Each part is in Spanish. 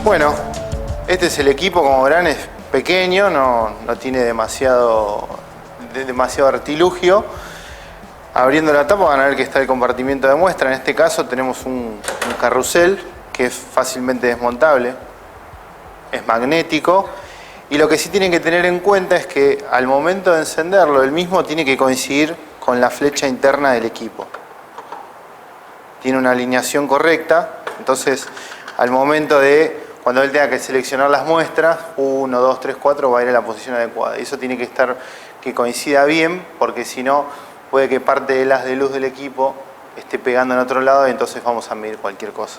Bueno, este es el equipo, como verán, es pequeño, no tiene demasiado artilugio. Abriendo la tapa van a ver que está el compartimiento de muestra. En este caso tenemos un carrusel que es fácilmente desmontable, es magnético, y lo que sí tienen que tener en cuenta es que al momento de encenderlo, el mismo tiene que coincidir con la flecha interna del equipo. Tiene una alineación correcta, entonces al momento de cuando él tenga que seleccionar las muestras, 1, 2, 3, 4, va a ir a la posición adecuada. Y eso tiene que coincida bien, porque si no, puede que parte del haz de luz del equipo esté pegando en otro lado y entonces vamos a medir cualquier cosa.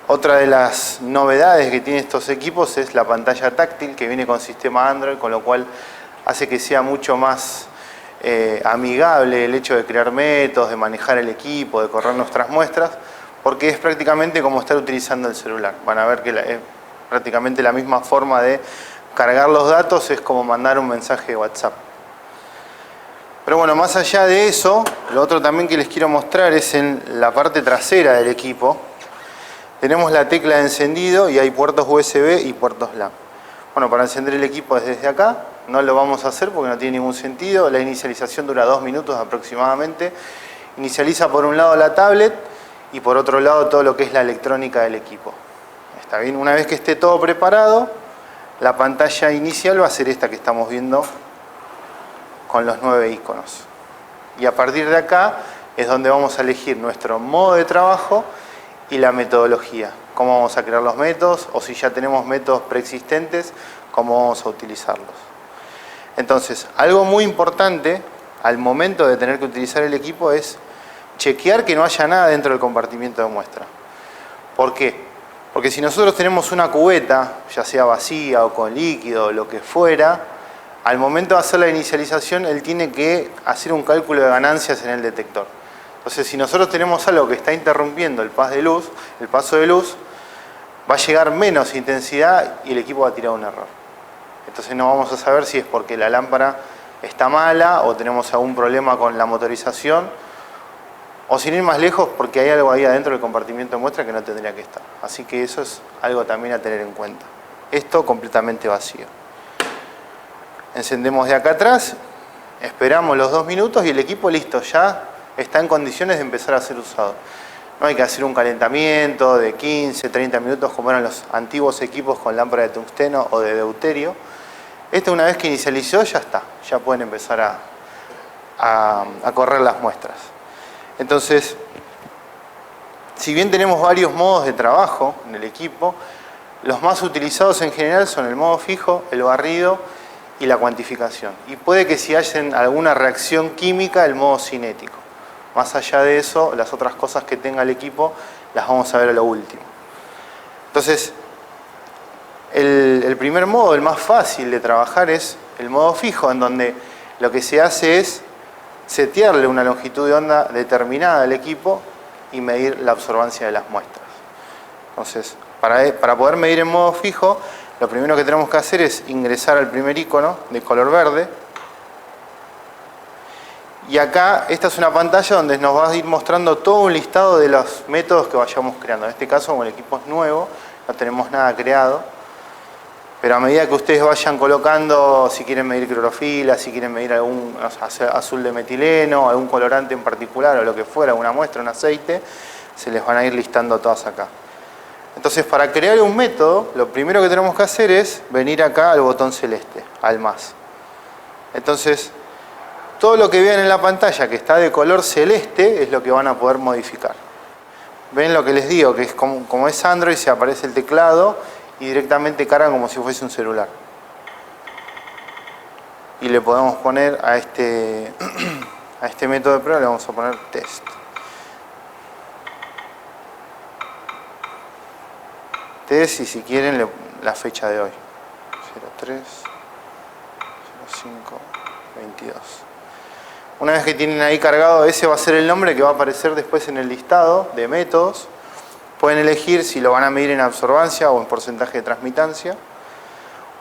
Otra de las novedades que tienen estos equipos es la pantalla táctil, que viene con sistema Android, con lo cual hace que sea mucho más amigable el hecho de crear métodos, de manejar el equipo, de correr nuestras muestras, porque es prácticamente como estar utilizando el celular. Van a ver que es prácticamente la misma forma de cargar los datos, es como mandar un mensaje de WhatsApp. Pero bueno, más allá de eso, lo otro también que les quiero mostrar es en la parte trasera del equipo. Tenemos la tecla de encendido y hay puertos USB y puertos LAN. Bueno, para encender el equipo es desde acá. No lo vamos a hacer porque no tiene ningún sentido. La inicialización dura 2 minutos aproximadamente. Inicializa por un lado la tablet y por otro lado todo lo que es la electrónica del equipo. Está bien, una vez que esté todo preparado, la pantalla inicial va a ser esta que estamos viendo con los 9 iconos. Y a partir de acá es donde vamos a elegir nuestro modo de trabajo y la metodología. Cómo vamos a crear los métodos, o si ya tenemos métodos preexistentes, cómo vamos a utilizarlos. Entonces, algo muy importante al momento de tener que utilizar el equipo es chequear que no haya nada dentro del compartimiento de muestra. ¿Por qué? Porque si nosotros tenemos una cubeta, ya sea vacía o con líquido o lo que fuera, al momento de hacer la inicialización, él tiene que hacer un cálculo de ganancias en el detector. Entonces, si nosotros tenemos algo que está interrumpiendo el paso de luz, va a llegar menos intensidad y el equipo va a tirar un error. Entonces no vamos a saber si es porque la lámpara está mala o tenemos algún problema con la motorización, o sin ir más lejos, porque hay algo ahí adentro del compartimiento de muestra que no tendría que estar. Así que eso es algo también a tener en cuenta. Esto completamente vacío. Encendemos de acá atrás, esperamos los 2 minutos y el equipo listo, ya está en condiciones de empezar a ser usado. No hay que hacer un calentamiento de 15, 30 minutos como eran los antiguos equipos con lámpara de tungsteno o de deuterio. Una vez que inicializó, ya está, ya pueden empezar a correr las muestras. Entonces, si bien tenemos varios modos de trabajo en el equipo, los más utilizados en general son el modo fijo, el barrido y la cuantificación. Y puede que si haya alguna reacción química, el modo cinético. Más allá de eso, las otras cosas que tenga el equipo las vamos a ver a lo último. Entonces, el primer modo, el más fácil de trabajar, es el modo fijo, en donde lo que se hace es setearle una longitud de onda determinada al equipo y medir la absorbancia de las muestras. Entonces, para poder medir en modo fijo, lo primero que tenemos que hacer es ingresar al primer icono de color verde. Y acá, esta es una pantalla donde nos va a ir mostrando todo un listado de los métodos que vayamos creando. En este caso, como el equipo es nuevo, no tenemos nada creado. Pero a medida que ustedes vayan colocando, si quieren medir clorofila, si quieren medir algún azul de metileno, algún colorante en particular o lo que fuera, una muestra, un aceite, se les van a ir listando todas acá. Entonces, para crear un método, lo primero que tenemos que hacer es venir acá al botón celeste, al más. Entonces, todo lo que vean en la pantalla que está de color celeste es lo que van a poder modificar. Ven lo que les digo, que es como es Android, se aparece el teclado y directamente cargan como si fuese un celular. Y le podemos poner a este método de prueba, le vamos a poner test. Test, y si quieren la fecha de hoy. 03 05 22. Una vez que tienen ahí cargado, ese va a ser el nombre que va a aparecer después en el listado de métodos. Pueden elegir si lo van a medir en absorbancia o en porcentaje de transmitancia.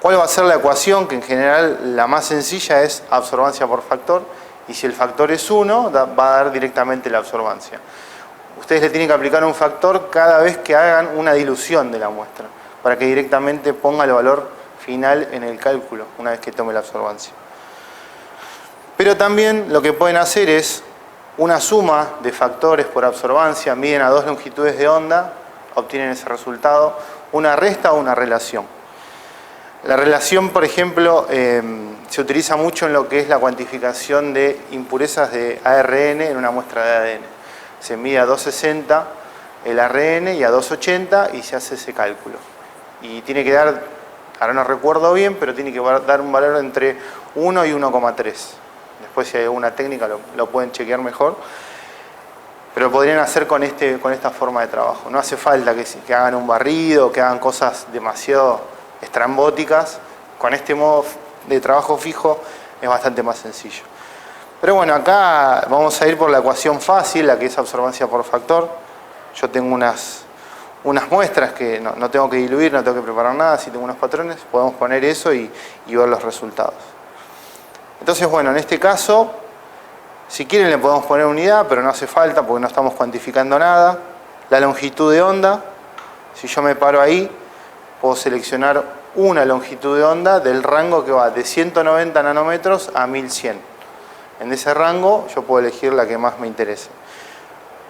¿Cuál va a ser la ecuación? Que en general la más sencilla es absorbancia por factor. Y si el factor es 1, va a dar directamente la absorbancia. ustedes le tienen que aplicar un factor cada vez que hagan una dilución de la muestra, para que directamente ponga el valor final en el cálculo, una vez que tome la absorbancia. Pero también lo que pueden hacer es una suma de factores por absorbancia, miden a dos longitudes de onda, obtienen ese resultado, una resta o una relación. La relación, por ejemplo, se utiliza mucho en lo que es la cuantificación de impurezas de ARN en una muestra de ADN. Se mide a 260 el ARN y a 280 y se hace ese cálculo. Y tiene que dar, ahora no recuerdo bien, pero tiene que dar un valor entre 1 y 1,3. Después si hay alguna técnica lo pueden chequear mejor. Pero lo podrían hacer con esta forma de trabajo. No hace falta que hagan un barrido, que hagan cosas demasiado estrambóticas. Con este modo de trabajo fijo es bastante más sencillo. Pero bueno, acá vamos a ir por la ecuación fácil, la que es absorbancia por factor. Yo tengo unas muestras que no tengo que diluir, no tengo que preparar nada, si tengo unos patrones, podemos poner eso y ver los resultados. Entonces, bueno, en este caso, si quieren le podemos poner unidad, pero no hace falta porque no estamos cuantificando nada. La longitud de onda, si yo me paro ahí, puedo seleccionar una longitud de onda del rango que va de 190 nanómetros a 1100. En ese rango yo puedo elegir la que más me interese.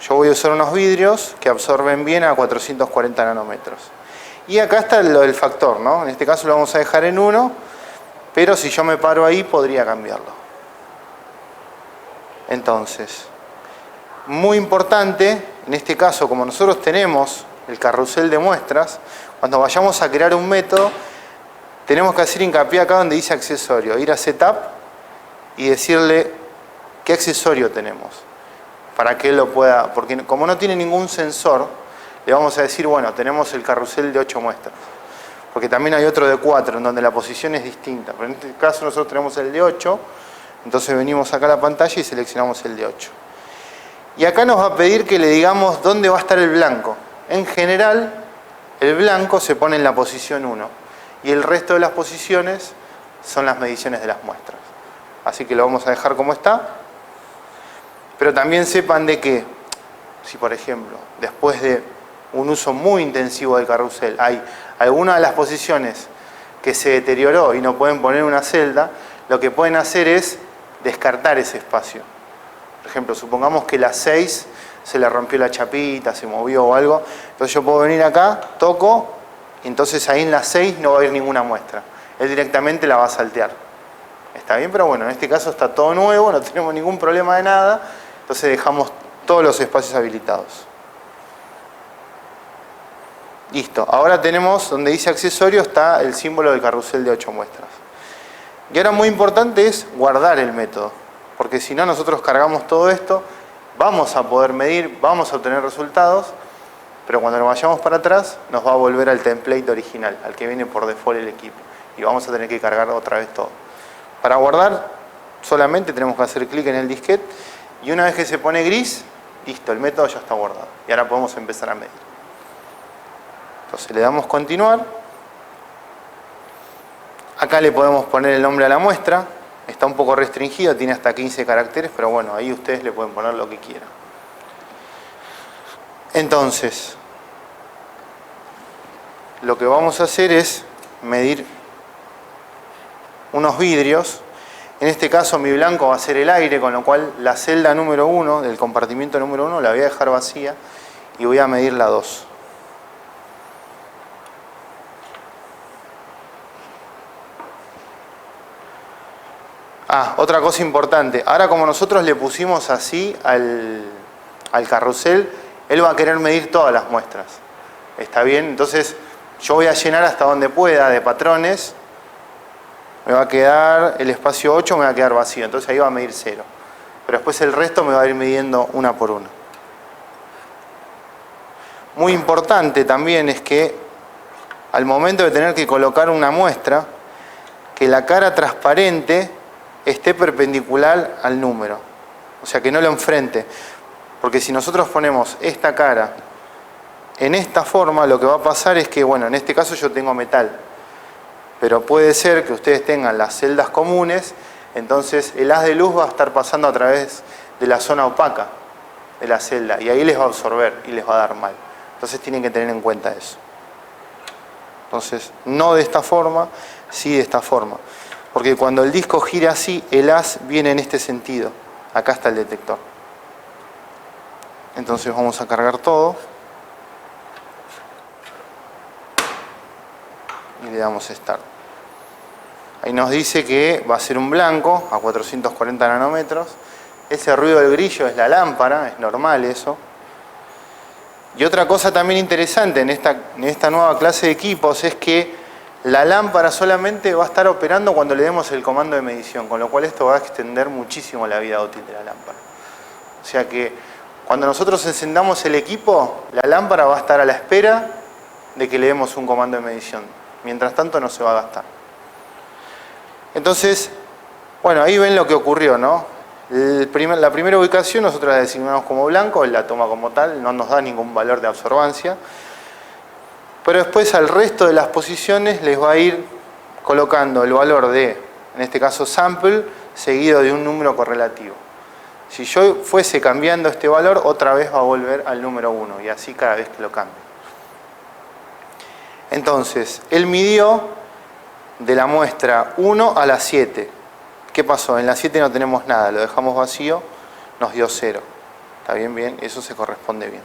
Yo voy a usar unos vidrios que absorben bien a 440 nanómetros. Y acá está lo del factor, ¿no? En este caso lo vamos a dejar en 1, pero si yo me paro ahí podría cambiarlo. Entonces, muy importante, en este caso, como nosotros tenemos el carrusel de muestras, cuando vayamos a crear un método, tenemos que hacer hincapié acá donde dice accesorio, ir a Setup y decirle qué accesorio tenemos, para que él lo pueda, porque como no tiene ningún sensor, le vamos a decir, bueno, tenemos el carrusel de 8 muestras, porque también hay otro de 4, en donde la posición es distinta, pero en este caso nosotros tenemos el de 8, entonces venimos acá a la pantalla y seleccionamos el de 8. Y acá nos va a pedir que le digamos dónde va a estar el blanco. En general, el blanco se pone en la posición 1 y el resto de las posiciones son las mediciones de las muestras. Así que lo vamos a dejar como está. Pero también sepan de que, si por ejemplo, después de un uso muy intensivo del carrusel, hay alguna de las posiciones que se deterioró y no pueden poner una celda, lo que pueden hacer es descartar ese espacio. Por ejemplo, supongamos que la 6 se le rompió la chapita, se movió o algo. Entonces yo puedo venir acá, toco, y entonces ahí en la 6 no va a haber ninguna muestra. Él directamente la va a saltear. Está bien, pero bueno, en este caso está todo nuevo, no tenemos ningún problema de nada. Entonces dejamos todos los espacios habilitados. Listo. Ahora tenemos, donde dice accesorio, está el símbolo del carrusel de 8 muestras. Y ahora muy importante es guardar el método, porque si no nosotros cargamos todo esto, vamos a poder medir, vamos a obtener resultados, pero cuando nos vayamos para atrás nos va a volver al template original, al que viene por default el equipo, y vamos a tener que cargar otra vez todo. Para guardar solamente tenemos que hacer clic en el disquete y una vez que se pone gris, listo, el método ya está guardado y ahora podemos empezar a medir. Entonces le damos continuar. Acá le podemos poner el nombre a la muestra, está un poco restringido, tiene hasta 15 caracteres, pero bueno, ahí ustedes le pueden poner lo que quieran. Entonces, lo que vamos a hacer es medir unos vidrios. En este caso mi blanco va a ser el aire, con lo cual la celda número 1, del compartimiento número 1, la voy a dejar vacía y voy a medir la 2. Otra cosa importante. Ahora como nosotros le pusimos así al carrusel, él va a querer medir todas las muestras. ¿Está bien? Entonces yo voy a llenar hasta donde pueda de patrones. Me va a quedar el espacio 8, me va a quedar vacío. Entonces ahí va a medir 0. Pero después el resto me va a ir midiendo una por una. Muy importante también es que al momento de tener que colocar una muestra, que la cara transparente esté perpendicular al número, o sea que no lo enfrente, porque si nosotros ponemos esta cara en esta forma, lo que va a pasar es que, bueno, en este caso yo tengo metal, pero puede ser que ustedes tengan las celdas comunes, entonces el haz de luz va a estar pasando a través de la zona opaca, de la celda y ahí les va a absorber y les va a dar mal. Entonces tienen que tener en cuenta eso. Entonces, no de esta forma, sí de esta forma. Porque cuando el disco gira así, el haz viene en este sentido. Acá está el detector. Entonces vamos a cargar todo. Y le damos Start. Ahí nos dice que va a ser un blanco a 440 nanómetros. Ese ruido del grillo es la lámpara, es normal eso. Y otra cosa también interesante en esta nueva clase de equipos es que la lámpara solamente va a estar operando cuando le demos el comando de medición, con lo cual esto va a extender muchísimo la vida útil de la lámpara. O sea que cuando nosotros encendamos el equipo, la lámpara va a estar a la espera de que le demos un comando de medición. Mientras tanto no se va a gastar. Entonces, bueno, ahí ven lo que ocurrió, ¿no? La primera ubicación nosotros la designamos como blanco, él la toma como tal, no nos da ningún valor de absorbancia. Pero después al resto de las posiciones les va a ir colocando el valor de, en este caso sample, seguido de un número correlativo. Si yo fuese cambiando este valor, otra vez va a volver al número 1 y así cada vez que lo cambie. Entonces, él midió de la muestra 1 a la 7. ¿Qué pasó? En la 7 no tenemos nada, lo dejamos vacío, nos dio 0. ¿Está bien? Bien, eso se corresponde bien.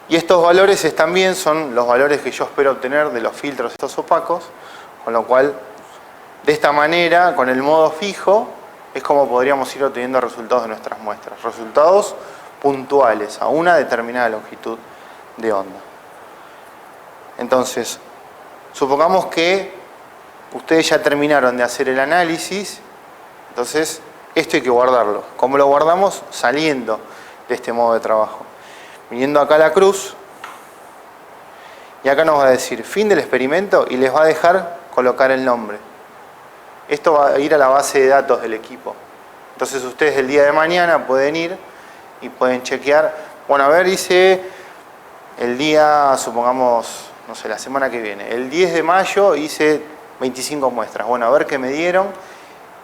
Y estos valores también son los valores que yo espero obtener de los filtros estos opacos, con lo cual, de esta manera, con el modo fijo, es como podríamos ir obteniendo resultados de nuestras muestras. Resultados puntuales a una determinada longitud de onda. Entonces, supongamos que ustedes ya terminaron de hacer el análisis, entonces esto hay que guardarlo. ¿Cómo lo guardamos? Saliendo de este modo de trabajo. Viniendo acá a la cruz, y acá nos va a decir fin del experimento y les va a dejar colocar el nombre. Esto va a ir a la base de datos del equipo. Entonces ustedes el día de mañana pueden ir y pueden chequear. Bueno, a ver, hice el día, supongamos, no sé, la semana que viene. El 10 de mayo hice 25 muestras. Bueno, a ver qué me dieron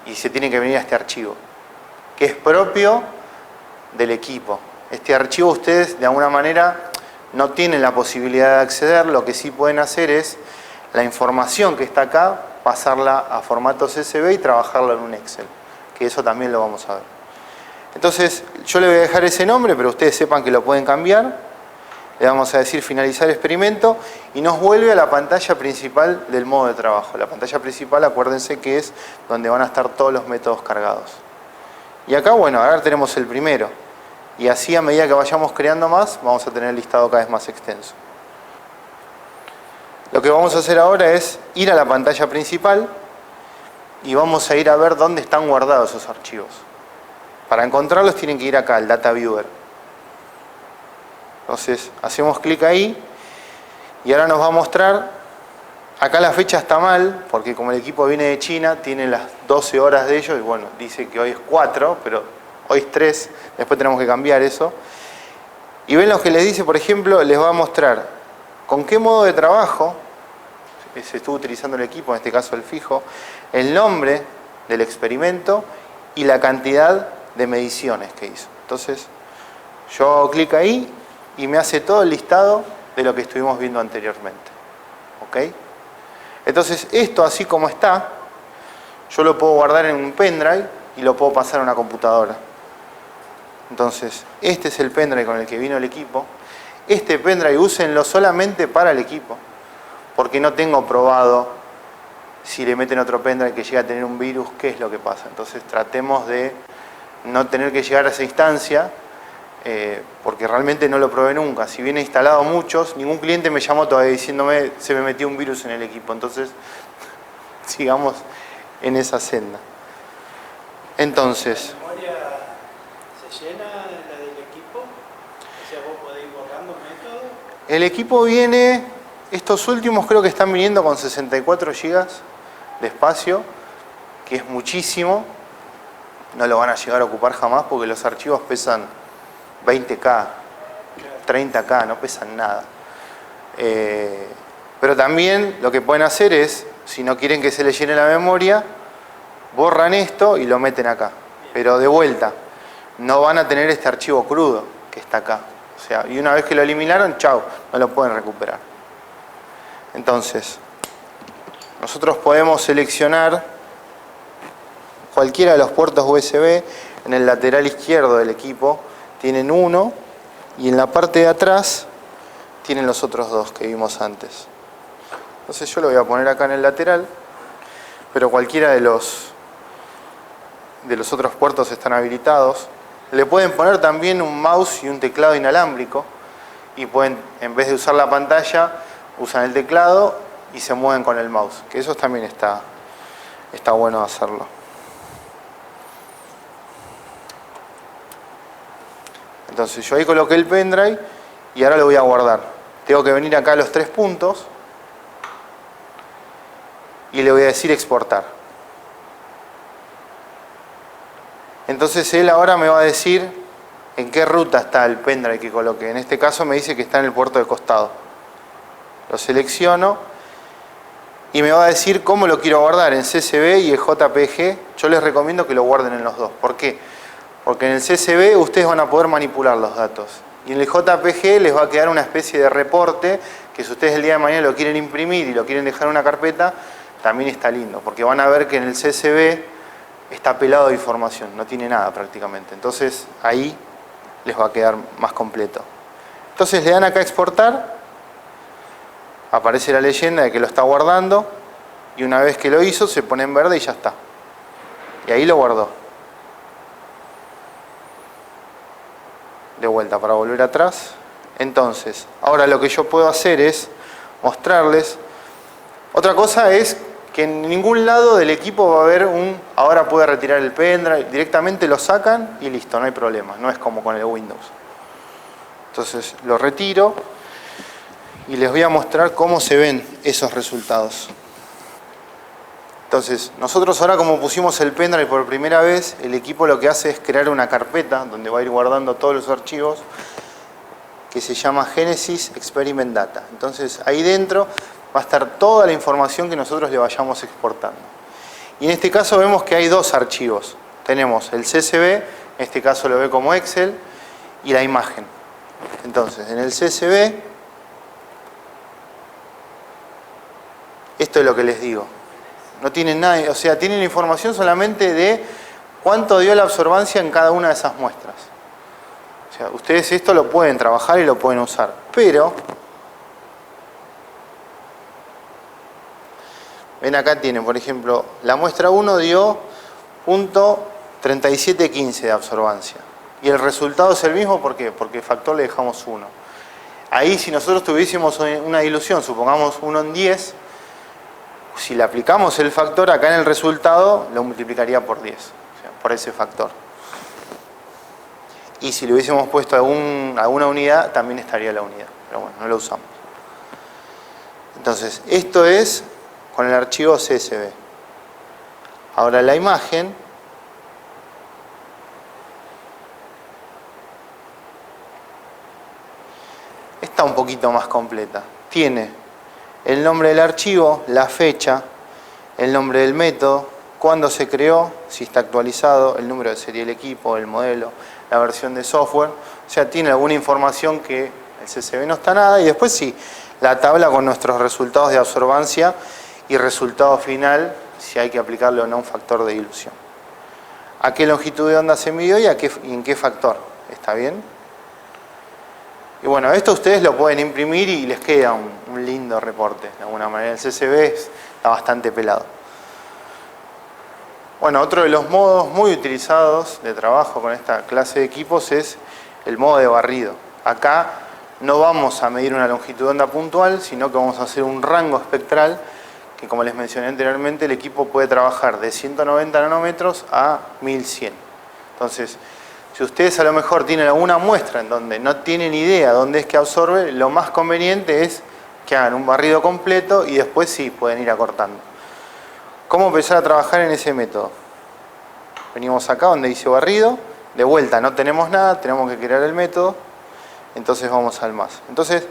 y se tiene que venir a este archivo, que es propio del equipo. Este archivo ustedes de alguna manera no tienen la posibilidad de acceder, lo que sí pueden hacer es la información que está acá, pasarla a formato CSV y trabajarla en un Excel, que eso también lo vamos a ver. Entonces, yo le voy a dejar ese nombre, pero ustedes sepan que lo pueden cambiar. Le vamos a decir finalizar experimento y nos vuelve a la pantalla principal del modo de trabajo. La pantalla principal, acuérdense que es donde van a estar todos los métodos cargados. Y acá, bueno, ahora tenemos el primero. Y así a medida que vayamos creando más, vamos a tener el listado cada vez más extenso. Lo que vamos a hacer ahora es ir a la pantalla principal y vamos a ir a ver dónde están guardados esos archivos. Para encontrarlos tienen que ir acá, al Data Viewer. Entonces, hacemos clic ahí y ahora nos va a mostrar, acá la fecha está mal, porque como el equipo viene de China, tiene las 12 horas de ellos, y bueno, dice que hoy es 4, pero hoy es 3, después tenemos que cambiar eso. Y ven lo que les dice, por ejemplo, les va a mostrar con qué modo de trabajo se estuvo utilizando el equipo, en este caso el fijo, el nombre del experimento y la cantidad de mediciones que hizo. Entonces, yo hago clic ahí y me hace todo el listado de lo que estuvimos viendo anteriormente. ¿Ok? Entonces, esto así como está, yo lo puedo guardar en un pendrive y lo puedo pasar a una computadora. Entonces, este es el pendrive con el que vino el equipo. Este pendrive úsenlo solamente para el equipo, porque no tengo probado si le meten otro pendrive que llega a tener un virus, qué es lo que pasa. Entonces, tratemos de no tener que llegar a esa instancia, porque realmente no lo probé nunca. Si bien he instalado muchos, ningún cliente me llamó todavía diciéndome se me metió un virus en el equipo. Entonces, sigamos en esa senda. Entonces, ¿La memoria se llena la del equipo? O sea, vos podés ir borrando métodos. el equipo viene, estos últimos creo que están viniendo con 64 GB de espacio, que es muchísimo. No lo van a llegar a ocupar jamás porque los archivos pesan 20K, 30K, no pesan nada. Pero también lo que pueden hacer es, si no quieren que se les llene la memoria, borran esto y lo meten acá. Pero de vuelta, no van a tener este archivo crudo que está acá. O sea, y una vez que lo eliminaron, chau, no lo pueden recuperar. Entonces, nosotros podemos seleccionar cualquiera de los puertos USB. En el lateral izquierdo del equipo tienen uno y en la parte de atrás tienen los otros dos que vimos antes. Entonces yo lo voy a poner acá en el lateral, pero cualquiera de los otros puertos están habilitados. Le pueden poner también un mouse y un teclado inalámbrico y pueden, en vez de usar la pantalla, usan el teclado y se mueven con el mouse, que eso también está bueno hacerlo. Entonces yo ahí coloqué el pendrive y ahora lo voy a guardar. Tengo que venir acá a los 3 puntos y le voy a decir exportar. Entonces él ahora me va a decir en qué ruta está el pendrive que coloqué. En este caso me dice que está en el puerto de costado. Lo selecciono y me va a decir cómo lo quiero guardar, en CSV y en JPG. Yo les recomiendo que lo guarden en los dos. ¿Por qué? Porque en el CSV ustedes van a poder manipular los datos. Y en el JPG les va a quedar una especie de reporte que si ustedes el día de mañana lo quieren imprimir y lo quieren dejar en una carpeta, también está lindo. Porque van a ver que en el CSV está pelado de información, no tiene nada prácticamente. Entonces ahí les va a quedar más completo. Entonces le dan acá a exportar, aparece la leyenda de que lo está guardando y una vez que lo hizo se pone en verde y ya está. Y ahí lo guardó. De vuelta para volver atrás. Entonces, ahora lo que yo puedo hacer es mostrarles. Otra cosa es que en ningún lado del equipo va a haber ahora puede retirar el pendrive, directamente lo sacan y listo, no hay problema, no es como con el Windows. Entonces lo retiro y les voy a mostrar cómo se ven esos resultados. Entonces, nosotros ahora como pusimos el pendrive por primera vez, el equipo lo que hace es crear una carpeta donde va a ir guardando todos los archivos que se llama Genesis Experiment Data. Entonces ahí dentro va a estar toda la información que nosotros le vayamos exportando. Y en este caso vemos que hay dos archivos. Tenemos el CSV, en este caso lo ve como Excel, y la imagen. Entonces, en el CSV, esto es lo que les digo. No tienen nada, o sea, tienen información solamente de cuánto dio la absorbancia en cada una de esas muestras. O sea, ustedes esto lo pueden trabajar y lo pueden usar, pero ven acá tienen, por ejemplo, la muestra 1 dio .3715 de absorbancia. Y el resultado es el mismo, ¿por qué? Porque el factor le dejamos 1. Ahí si nosotros tuviésemos una dilución, supongamos 1 en 10, si le aplicamos el factor acá en el resultado, lo multiplicaría por 10, o sea, por ese factor. Y si le hubiésemos puesto alguna unidad, también estaría la unidad. Pero bueno, no lo usamos. Entonces, esto es con el archivo CSV. Ahora la imagen está un poquito más completa. Tiene el nombre del archivo, la fecha, el nombre del método, cuándo se creó, si está actualizado, el número de serie del equipo, el modelo, la versión de software. O sea, tiene alguna información que el CSV no está nada. Y después sí, la tabla con nuestros resultados de absorbancia y resultado final, si hay que aplicarle o no un factor de dilución. ¿A qué longitud de onda se midió y en qué factor? ¿Está bien? Y bueno, esto ustedes lo pueden imprimir y les queda un lindo reporte. De alguna manera el CSV está bastante pelado. Bueno, otro de los modos muy utilizados de trabajo con esta clase de equipos es el modo de barrido. Acá no vamos a medir una longitud de onda puntual, sino que vamos a hacer un rango espectral que, como les mencioné anteriormente, el equipo puede trabajar de 190 nanómetros a 1100. Entonces, si ustedes a lo mejor tienen alguna muestra en donde no tienen idea dónde es que absorbe, lo más conveniente es que hagan un barrido completo y después sí pueden ir acortando. ¿Cómo empezar a trabajar en ese método? Venimos acá donde dice barrido, de vuelta no tenemos nada, tenemos que crear el método, entonces vamos al más. Entonces,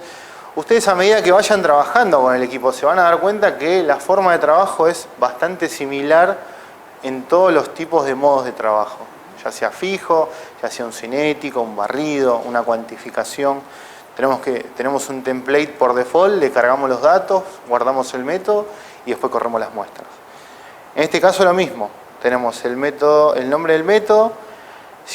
ustedes a medida que vayan trabajando con el equipo se van a dar cuenta que la forma de trabajo es bastante similar en todos los tipos de modos de trabajo. ya sea fijo, ya sea un cinético, un barrido, una cuantificación. Tenemos un template por default, le cargamos los datos, guardamos el método y después corremos las muestras. En este caso lo mismo, tenemos el método, el nombre del método,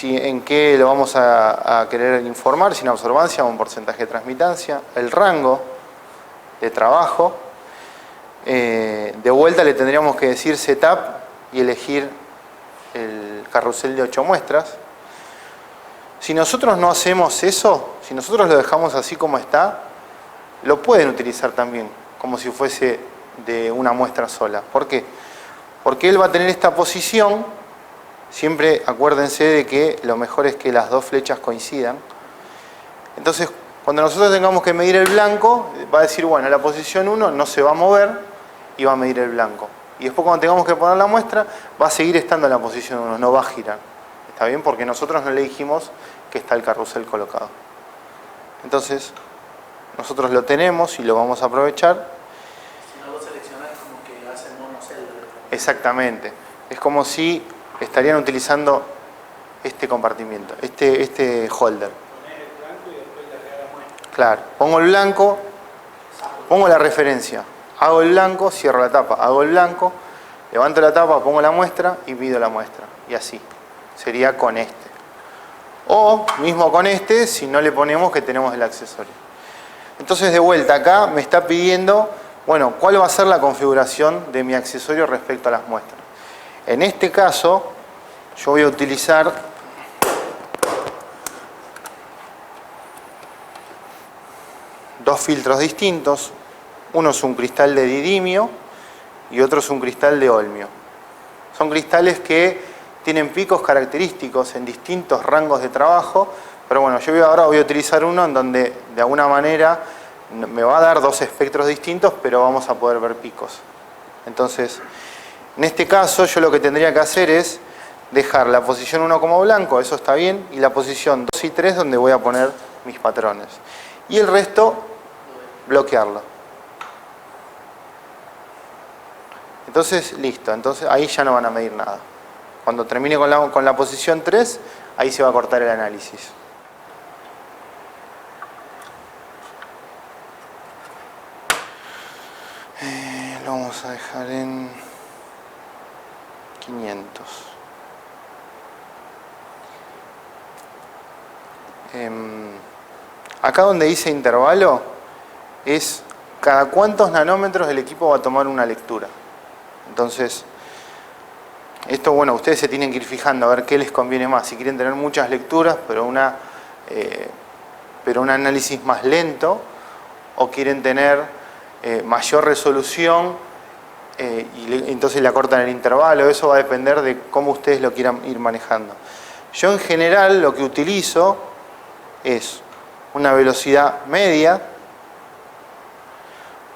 en qué lo vamos a querer informar, sin absorbancia o un porcentaje de transmitancia, el rango de trabajo. De vuelta le tendríamos que decir setup y elegir el carrusel de 8 muestras. Si nosotros no hacemos eso, si nosotros lo dejamos así como está, lo pueden utilizar también como si fuese de una muestra sola. ¿Por qué? Porque él va a tener esta posición. Siempre acuérdense de que lo mejor es que las dos flechas coincidan. Entonces, cuando nosotros tengamos que medir el blanco, va a decir, bueno, la posición 1 no se va a mover y va a medir el blanco. Y después cuando tengamos que poner la muestra, va a seguir estando en la posición 1, no va a girar. ¿Está bien? Porque nosotros no le dijimos que está el carrusel colocado. Entonces, nosotros lo tenemos y lo vamos a aprovechar. Si no lo seleccionás, como que hace monocelda. Exactamente. Es como si estarían utilizando este compartimiento, este holder. Ponés el blanco y después le agregás la muestra. Claro, pongo el blanco, pongo la referencia, hago el blanco, cierro la tapa, hago el blanco, levanto la tapa, pongo la muestra y pido la muestra. Y así, sería con este. O mismo con este, si no le ponemos que tenemos el accesorio. Entonces de vuelta acá me está pidiendo, bueno, ¿cuál va a ser la configuración de mi accesorio respecto a las muestras? En este caso, yo voy a utilizar dos filtros distintos. Uno es un cristal de didimio y otro es un cristal de olmio. Son cristales que tienen picos característicos en distintos rangos de trabajo, pero bueno, yo ahora voy a utilizar uno en donde de alguna manera me va a dar dos espectros distintos, pero vamos a poder ver picos. Entonces, en este caso yo lo que tendría que hacer es dejar la posición 1 como blanco, eso está bien, y la posición 2 y 3 donde voy a poner mis patrones. Y el resto, bloquearlo. Entonces, listo. Entonces, ahí ya no van a medir nada. Cuando termine con la posición 3, ahí se va a cortar el análisis. Lo vamos a dejar en 500. Acá donde dice intervalo es cada cuántos nanómetros el equipo va a tomar una lectura. Entonces, esto, bueno, ustedes se tienen que ir fijando a ver qué les conviene más. Si quieren tener muchas lecturas, pero un análisis más lento, o quieren tener mayor resolución y entonces le acortan el intervalo. Eso va a depender de cómo ustedes lo quieran ir manejando. Yo en general lo que utilizo es una velocidad media,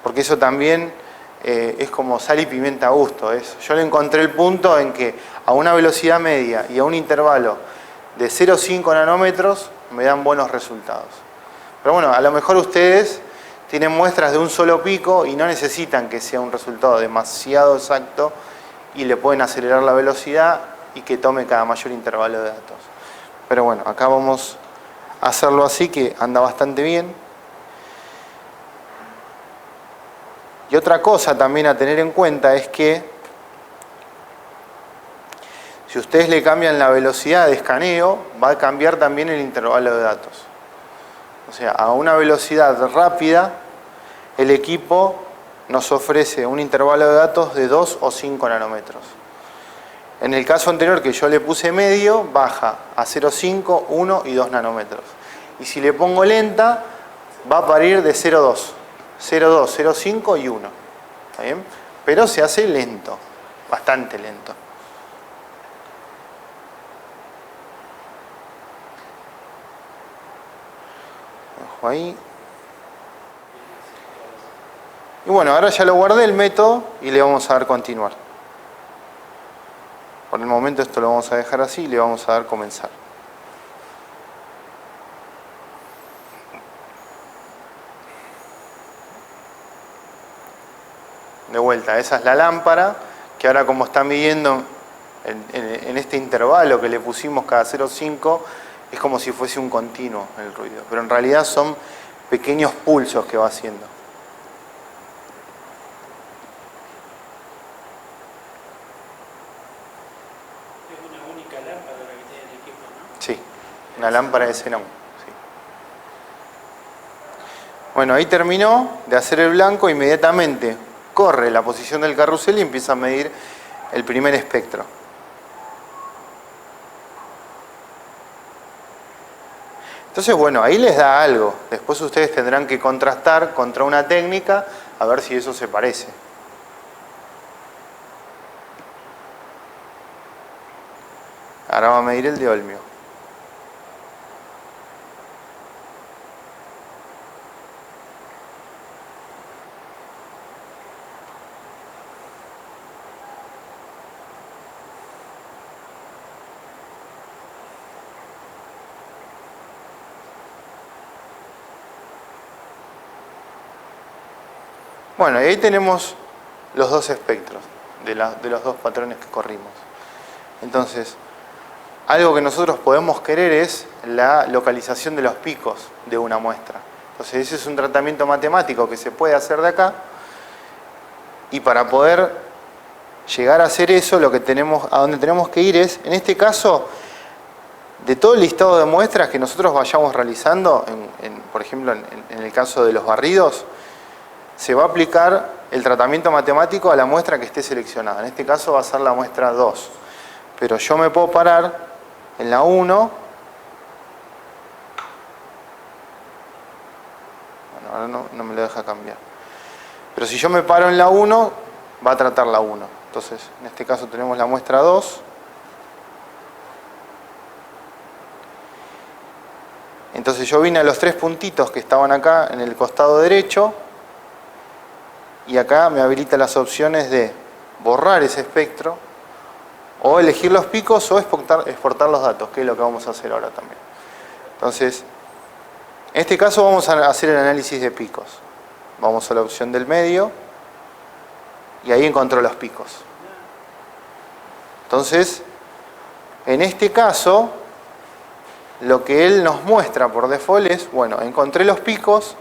porque eso también es como sal y pimienta a gusto. Yo le encontré el punto en que a una velocidad media y a un intervalo de 0,5 nanómetros me dan buenos resultados. Pero bueno, a lo mejor ustedes tienen muestras de un solo pico y no necesitan que sea un resultado demasiado exacto y le pueden acelerar la velocidad y que tome cada mayor intervalo de datos. Pero bueno, acá vamos a hacerlo así, que anda bastante bien. Y otra cosa también a tener en cuenta es que si ustedes le cambian la velocidad de escaneo, va a cambiar también el intervalo de datos. O sea, a una velocidad rápida, el equipo nos ofrece un intervalo de datos de 2 o 5 nanómetros. En el caso anterior que yo le puse medio, baja a 0,5, 1 y 2 nanómetros. Y si le pongo lenta, va a parir de 0,2. 0,2, 0,5 y 1. ¿Está bien? Pero se hace lento, bastante lento. Dejo ahí. Y bueno, ahora ya lo guardé el método y le vamos a dar continuar. Por el momento esto lo vamos a dejar así y le vamos a dar comenzar. De vuelta, esa es la lámpara, que ahora como está midiendo en este intervalo que le pusimos cada 0,5 es como si fuese un continuo el ruido, pero en realidad son pequeños pulsos que va haciendo. Es una única lámpara la que tiene el equipo, ¿no? Sí, una lámpara de xenón. Sí. Bueno, ahí terminó de hacer el blanco, inmediatamente corre la posición del carrusel y empieza a medir el primer espectro. Entonces, bueno, ahí les da algo. Después ustedes tendrán que contrastar contra una técnica a ver si eso se parece. Ahora va a medir el de Olmio. Bueno, y ahí tenemos los dos espectros de los dos patrones que corrimos. Entonces, algo que nosotros podemos querer es la localización de los picos de una muestra. Entonces, ese es un tratamiento matemático que se puede hacer de acá. Y para poder llegar a hacer eso, a donde tenemos que ir es, en este caso, de todo el listado de muestras que nosotros vayamos realizando, por ejemplo, en el caso de los barridos, se va a aplicar el tratamiento matemático a la muestra que esté seleccionada. En este caso va a ser la muestra 2. Pero yo me puedo parar en la 1. Bueno, ahora no me lo deja cambiar. Pero si yo me paro en la 1, va a tratar la 1. Entonces, en este caso tenemos la muestra 2. Entonces yo vine a los 3 puntitos que estaban acá en el costado derecho. Y acá me habilita las opciones de borrar ese espectro, o elegir los picos, o exportar los datos, que es lo que vamos a hacer ahora también. Entonces, en este caso vamos a hacer el análisis de picos. Vamos a la opción del medio, y ahí encontró los picos. Entonces, en este caso, lo que él nos muestra por default es, bueno, encontré los picos,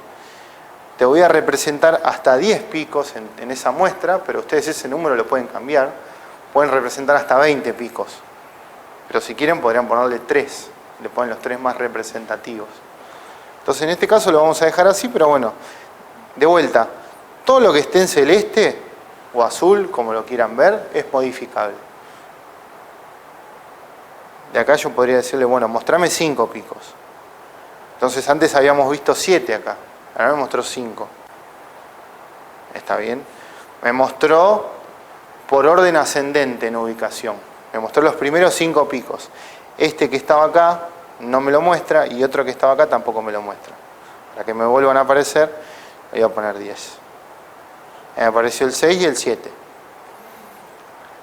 te voy a representar hasta 10 picos en esa muestra, pero ustedes ese número lo pueden cambiar. Pueden representar hasta 20 picos. Pero si quieren podrían ponerle 3. Le ponen los 3 más representativos. Entonces en este caso lo vamos a dejar así, pero bueno, de vuelta, todo lo que esté en celeste o azul, como lo quieran ver, es modificable. De acá yo podría decirle, bueno, mostrame 5 picos. Entonces antes habíamos visto 7 acá. Ahora me mostró 5. ¿Está bien? Me mostró por orden ascendente en ubicación. Me mostró los primeros 5 picos. Este que estaba acá no me lo muestra y otro que estaba acá tampoco me lo muestra. Para que me vuelvan a aparecer, le voy a poner 10. Me apareció el 6 y el 7.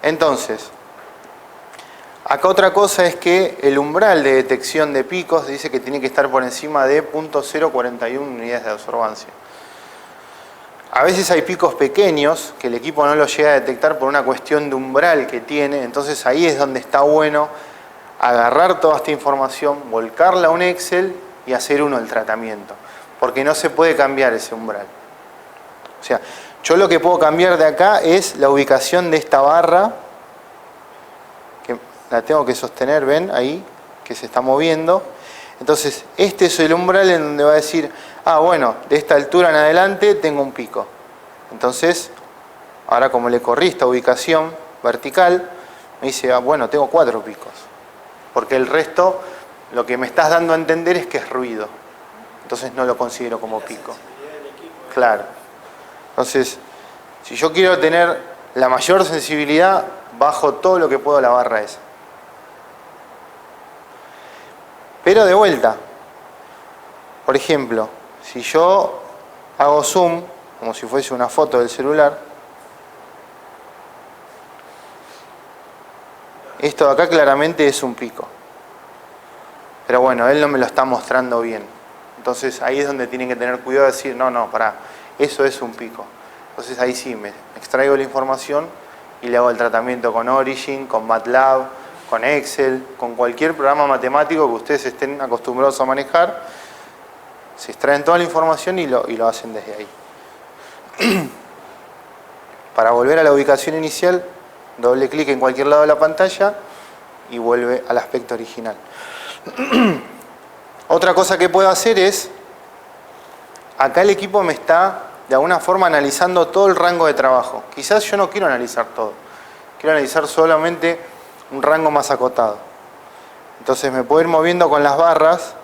Entonces, acá otra cosa es que el umbral de detección de picos dice que tiene que estar por encima de 0.041 unidades de absorbancia. A veces hay picos pequeños que el equipo no los llega a detectar por una cuestión de umbral que tiene, entonces ahí es donde está bueno agarrar toda esta información, volcarla a un Excel y hacer uno el tratamiento, porque no se puede cambiar ese umbral. O sea, yo lo que puedo cambiar de acá es la ubicación de esta barra, que la tengo que sostener, ven ahí, que se está moviendo. Entonces, este es el umbral en donde va a decir, ah, bueno, de esta altura en adelante tengo un pico. Entonces, ahora como le corrí esta ubicación vertical, me dice, ah, bueno, tengo 4 picos. Porque el resto, lo que me estás dando a entender es que es ruido. Entonces no lo considero como pico. Claro. Entonces, si yo quiero tener la mayor sensibilidad, bajo todo lo que puedo la barra esa. Pero de vuelta, por ejemplo, si yo hago zoom, como si fuese una foto del celular, esto de acá claramente es un pico. Pero bueno, él no me lo está mostrando bien. Entonces ahí es donde tienen que tener cuidado de decir, no, pará, eso es un pico. Entonces ahí sí, me extraigo la información y y le hago el tratamiento con Origin, con MATLAB, con Excel, con cualquier programa matemático que ustedes estén acostumbrados a manejar. Se extraen toda la información y lo hacen desde ahí. Para volver a la ubicación inicial, doble clic en cualquier lado de la pantalla y vuelve al aspecto original. Otra cosa que puedo hacer es, acá el equipo me está de alguna forma analizando todo el rango de trabajo. Quizás yo no quiero analizar todo, quiero analizar solamente un rango más acotado. Entonces me puedo ir moviendo con las barras,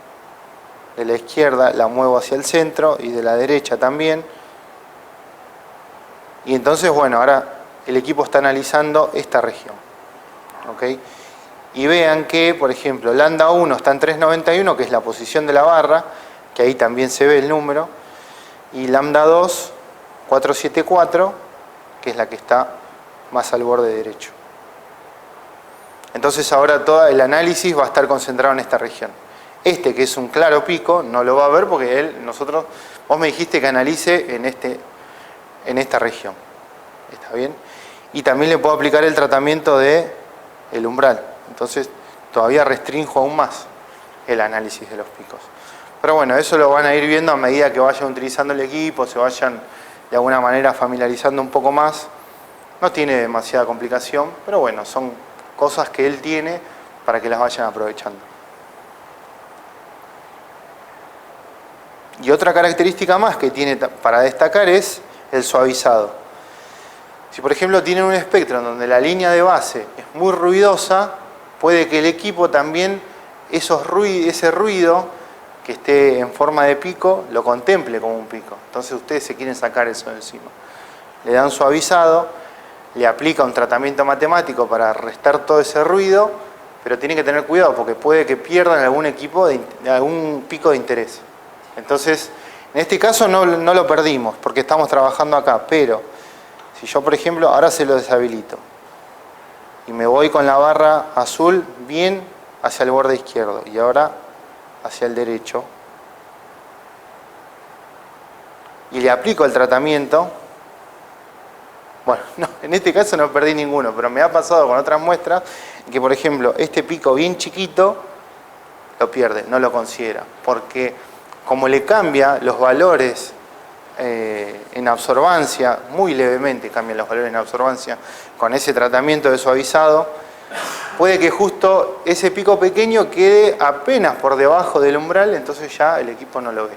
de la izquierda la muevo hacia el centro y de la derecha también. Y entonces, bueno, ahora el equipo está analizando esta región. ¿Ok? Y vean que, por ejemplo, lambda 1 está en 391, que es la posición de la barra, que ahí también se ve el número, y lambda 2, 474, que es la que está más al borde derecho. Entonces ahora todo el análisis va a estar concentrado en esta región. Este, que es un claro pico, no lo va a ver porque vos me dijiste que analice en esta región. ¿Está bien? Y también le puedo aplicar el tratamiento del umbral. Entonces todavía restrinjo aún más el análisis de los picos. Pero bueno, eso lo van a ir viendo a medida que vayan utilizando el equipo, se vayan de alguna manera familiarizando un poco más. No tiene demasiada complicación, pero bueno, son cosas que él tiene para que las vayan aprovechando. Y otra característica más que tiene para destacar es el suavizado. Si por ejemplo tienen un espectro en donde la línea de base es muy ruidosa, puede que el equipo también ese ruido que esté en forma de pico lo contemple como un pico. Entonces ustedes se quieren sacar eso de encima. Le dan suavizado, le aplica un tratamiento matemático para restar todo ese ruido, pero tienen que tener cuidado porque puede que pierdan algún pico de interés. Entonces, en este caso no lo perdimos porque estamos trabajando acá, pero si yo, por ejemplo, ahora se lo deshabilito y me voy con la barra azul bien hacia el borde izquierdo y ahora hacia el derecho y le aplico el tratamiento, bueno, no, en este caso no perdí ninguno, pero me ha pasado con otras muestras que, por ejemplo, este pico bien chiquito lo pierde, no lo considera, porque como le cambia los valores en absorbancia, muy levemente cambian los valores en absorbancia con ese tratamiento de suavizado, puede que justo ese pico pequeño quede apenas por debajo del umbral, entonces ya el equipo no lo ve.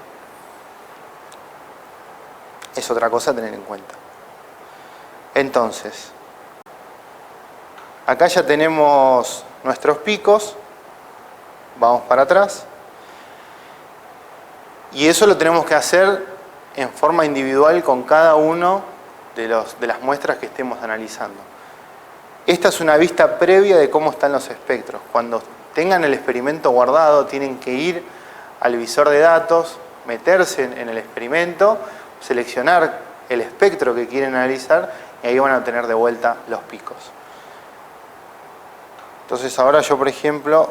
Es otra cosa a tener en cuenta. Entonces, acá ya tenemos nuestros picos, vamos para atrás, y eso lo tenemos que hacer en forma individual con cada uno de las muestras que estemos analizando. Esta es una vista previa de cómo están los espectros. Cuando tengan el experimento guardado, tienen que ir al visor de datos, meterse en el experimento, seleccionar el espectro que quieren analizar y ahí van a tener de vuelta los picos. Entonces ahora yo, por ejemplo,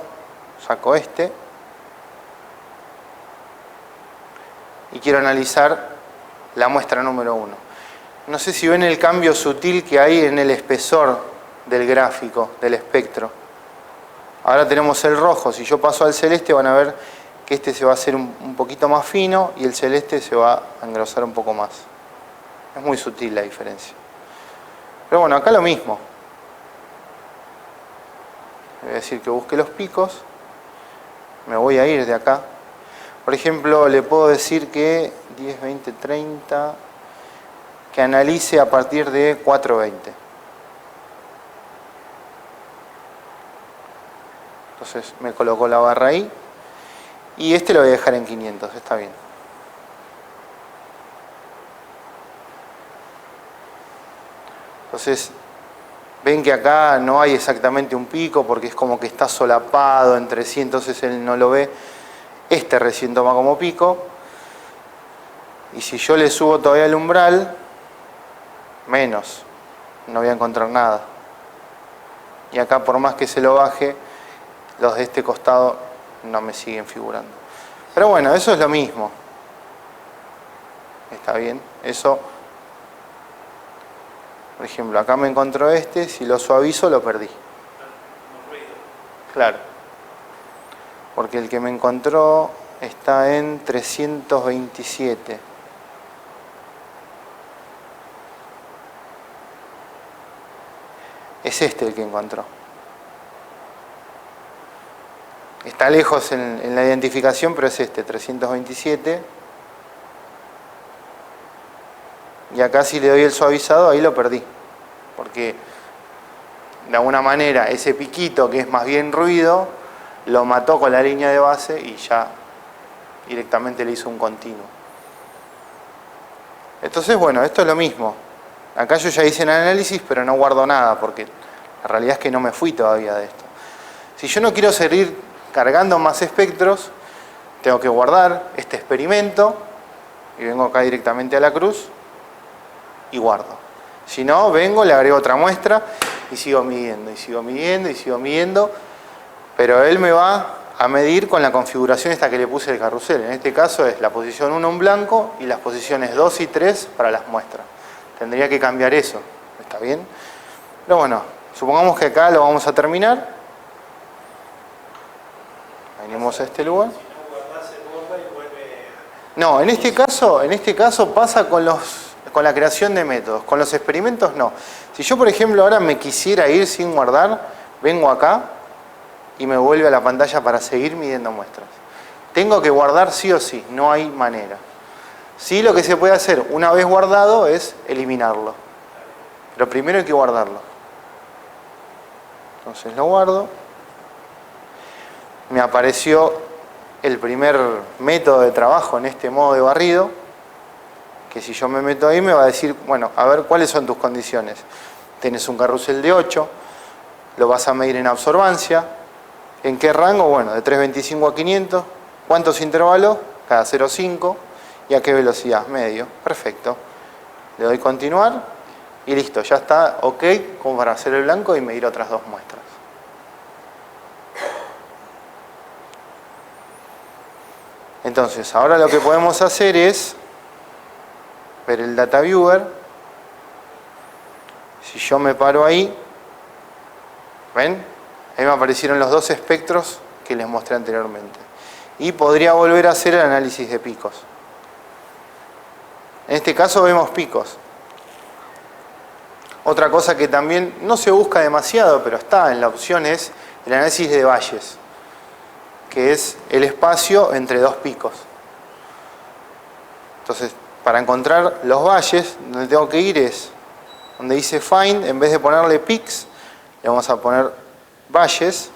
saco este y quiero analizar la muestra número 1. No sé si ven el cambio sutil que hay en el espesor del gráfico, del espectro. Ahora tenemos el rojo, si yo paso al celeste van a ver que este se va a hacer un poquito más fino y el celeste se va a engrosar un poco más. Es muy sutil la diferencia. Pero bueno, acá lo mismo. Voy a decir que busque los picos. Me voy a ir de acá. Por ejemplo, le puedo decir que 10, 20, 30, que analice a partir de 420. Entonces me colocó la barra ahí. Y este lo voy a dejar en 500, está bien. Entonces, ven que acá no hay exactamente un pico porque es como que está solapado entre sí, entonces él no lo ve. Este recién toma como pico. Y si yo le subo todavía el umbral, menos. No voy a encontrar nada. Y acá por más que se lo baje, los de este costado no me siguen figurando. Pero bueno, eso es lo mismo. Está bien. Eso Por ejemplo, acá me encontró este, si lo suavizo lo perdí. Claro. Porque el que me encontró está en 327. Es este el que encontró. Está lejos en la identificación, pero es este, 327. Y acá si le doy el suavizado, ahí lo perdí. Porque de alguna manera ese piquito, que es más bien ruido, lo mató con la línea de base y ya directamente le hizo un continuo. Entonces, bueno, esto es lo mismo. Acá yo ya hice el análisis, pero no guardo nada, porque la realidad es que no me fui todavía de esto. Si yo no quiero seguir cargando más espectros, tengo que guardar este experimento, y vengo acá directamente a la cruz, y guardo. Si no, vengo, le agrego otra muestra, y sigo midiendo, y sigo midiendo, y sigo midiendo, pero él me va a medir con la configuración esta que le puse del carrusel. En este caso es la posición 1 en blanco y las posiciones 2 y 3 para las muestras. Tendría que cambiar eso, ¿está bien? Pero bueno, supongamos que acá lo vamos a terminar. Venimos a este lugar. No, en este caso pasa con la creación de métodos. Con los experimentos no. Si yo, por ejemplo, ahora me quisiera ir sin guardar, vengo acá y me vuelve a la pantalla para seguir midiendo muestras. Tengo que guardar sí o sí, no hay manera. Sí, lo que se puede hacer una vez guardado es eliminarlo. Pero primero hay que guardarlo. Entonces lo guardo. Me apareció el primer método de trabajo en este modo de barrido, que si yo me meto ahí me va a decir, bueno, a ver cuáles son tus condiciones. Tienes un carrusel de 8, lo vas a medir en absorbancia. ¿En qué rango? Bueno, de 325 a 500. ¿Cuántos intervalos? Cada 0,5. ¿Y a qué velocidad? Medio. Perfecto. Le doy continuar y listo, ya está ok como para hacer el blanco y medir otras dos muestras. Entonces, ahora lo que podemos hacer es ver el data viewer. Si yo me paro ahí, ¿ven? Ahí me aparecieron los dos espectros que les mostré anteriormente. Y podría volver a hacer el análisis de picos. En este caso vemos picos. Otra cosa que también no se busca demasiado, pero está en la opción, es el análisis de valles, que es el espacio entre dos picos. Entonces, para encontrar los valles, donde tengo que ir es donde dice find, en vez de ponerle peaks, le vamos a poner valles.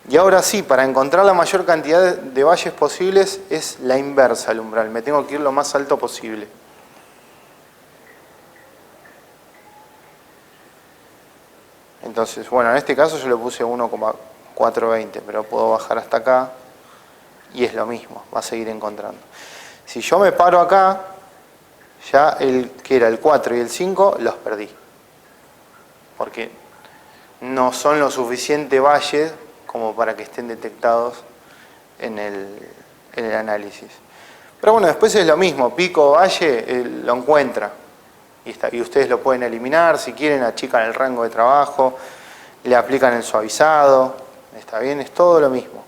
Y ahora sí, para encontrar la mayor cantidad de valles posibles es la inversa al umbral. Me tengo que ir lo más alto posible. Entonces, bueno, en este caso yo le puse 1,420, pero puedo bajar hasta acá y es lo mismo, va a seguir encontrando. Si yo me paro acá, ya el que era el 4 y el 5 los perdí. Porque no son lo suficiente valles como para que estén detectados en el análisis. Pero bueno, después es lo mismo, pico o valle lo encuentra. Y ustedes lo pueden eliminar, si quieren achican el rango de trabajo, le aplican el suavizado, está bien, es todo lo mismo.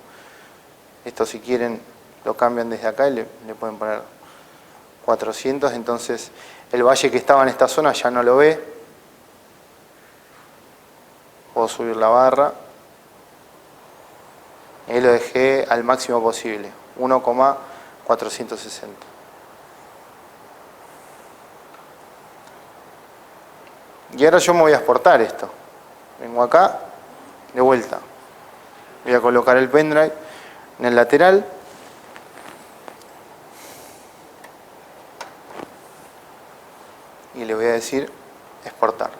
Esto si quieren lo cambian desde acá y le pueden poner 400, entonces el valle que estaba en esta zona ya no lo ve. Puedo subir la barra. Y lo dejé al máximo posible, 1,460. Y ahora yo me voy a exportar esto. Vengo acá, de vuelta. Voy a colocar el pendrive en el lateral. Y le voy a decir exportar.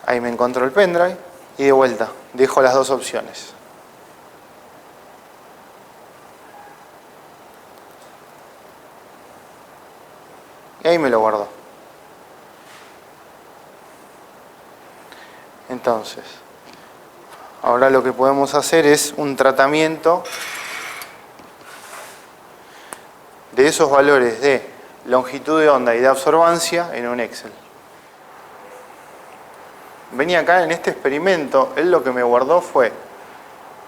Ahí me encuentro el pendrive y de vuelta dejo las dos opciones. Y ahí me lo guardo. Entonces, ahora lo que podemos hacer es un tratamiento de esos valores de longitud de onda y de absorbancia en un Excel. Venía acá en este experimento, él lo que me guardó fue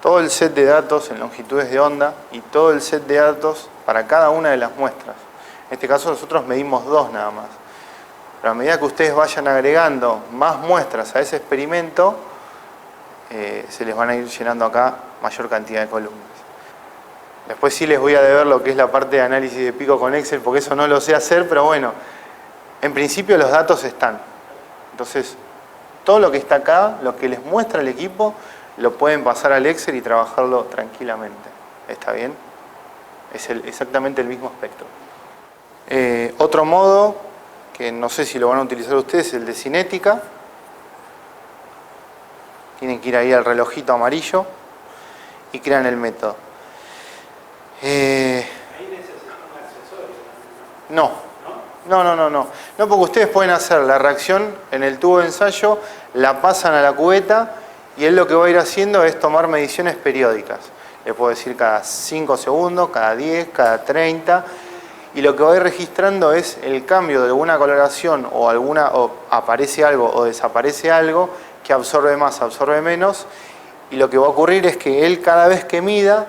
todo el set de datos en longitudes de onda y todo el set de datos para cada una de las muestras. En este caso nosotros medimos 2 nada más. Pero a medida que ustedes vayan agregando más muestras a ese experimento, se les van a ir llenando acá mayor cantidad de columnas. Después sí les voy a deber lo que es la parte de análisis de pico con Excel, porque eso no lo sé hacer, pero bueno, en principio los datos están. Entonces, todo lo que está acá, lo que les muestra el equipo, lo pueden pasar al Excel y trabajarlo tranquilamente. ¿Está bien? Es exactamente el mismo espectro. Otro modo, que no sé si lo van a utilizar ustedes, es el de cinética. Tienen que ir ahí al relojito amarillo y crean el método. Ahí necesitan un accesorio. No, porque ustedes pueden hacer la reacción en el tubo de ensayo, la pasan a la cubeta y él lo que va a ir haciendo es tomar mediciones periódicas. Le puedo decir cada 5 segundos, cada 10, cada 30. Y lo que va a ir registrando es el cambio de alguna coloración o aparece algo o desaparece algo que absorbe más, absorbe menos. Y lo que va a ocurrir es que él cada vez que mida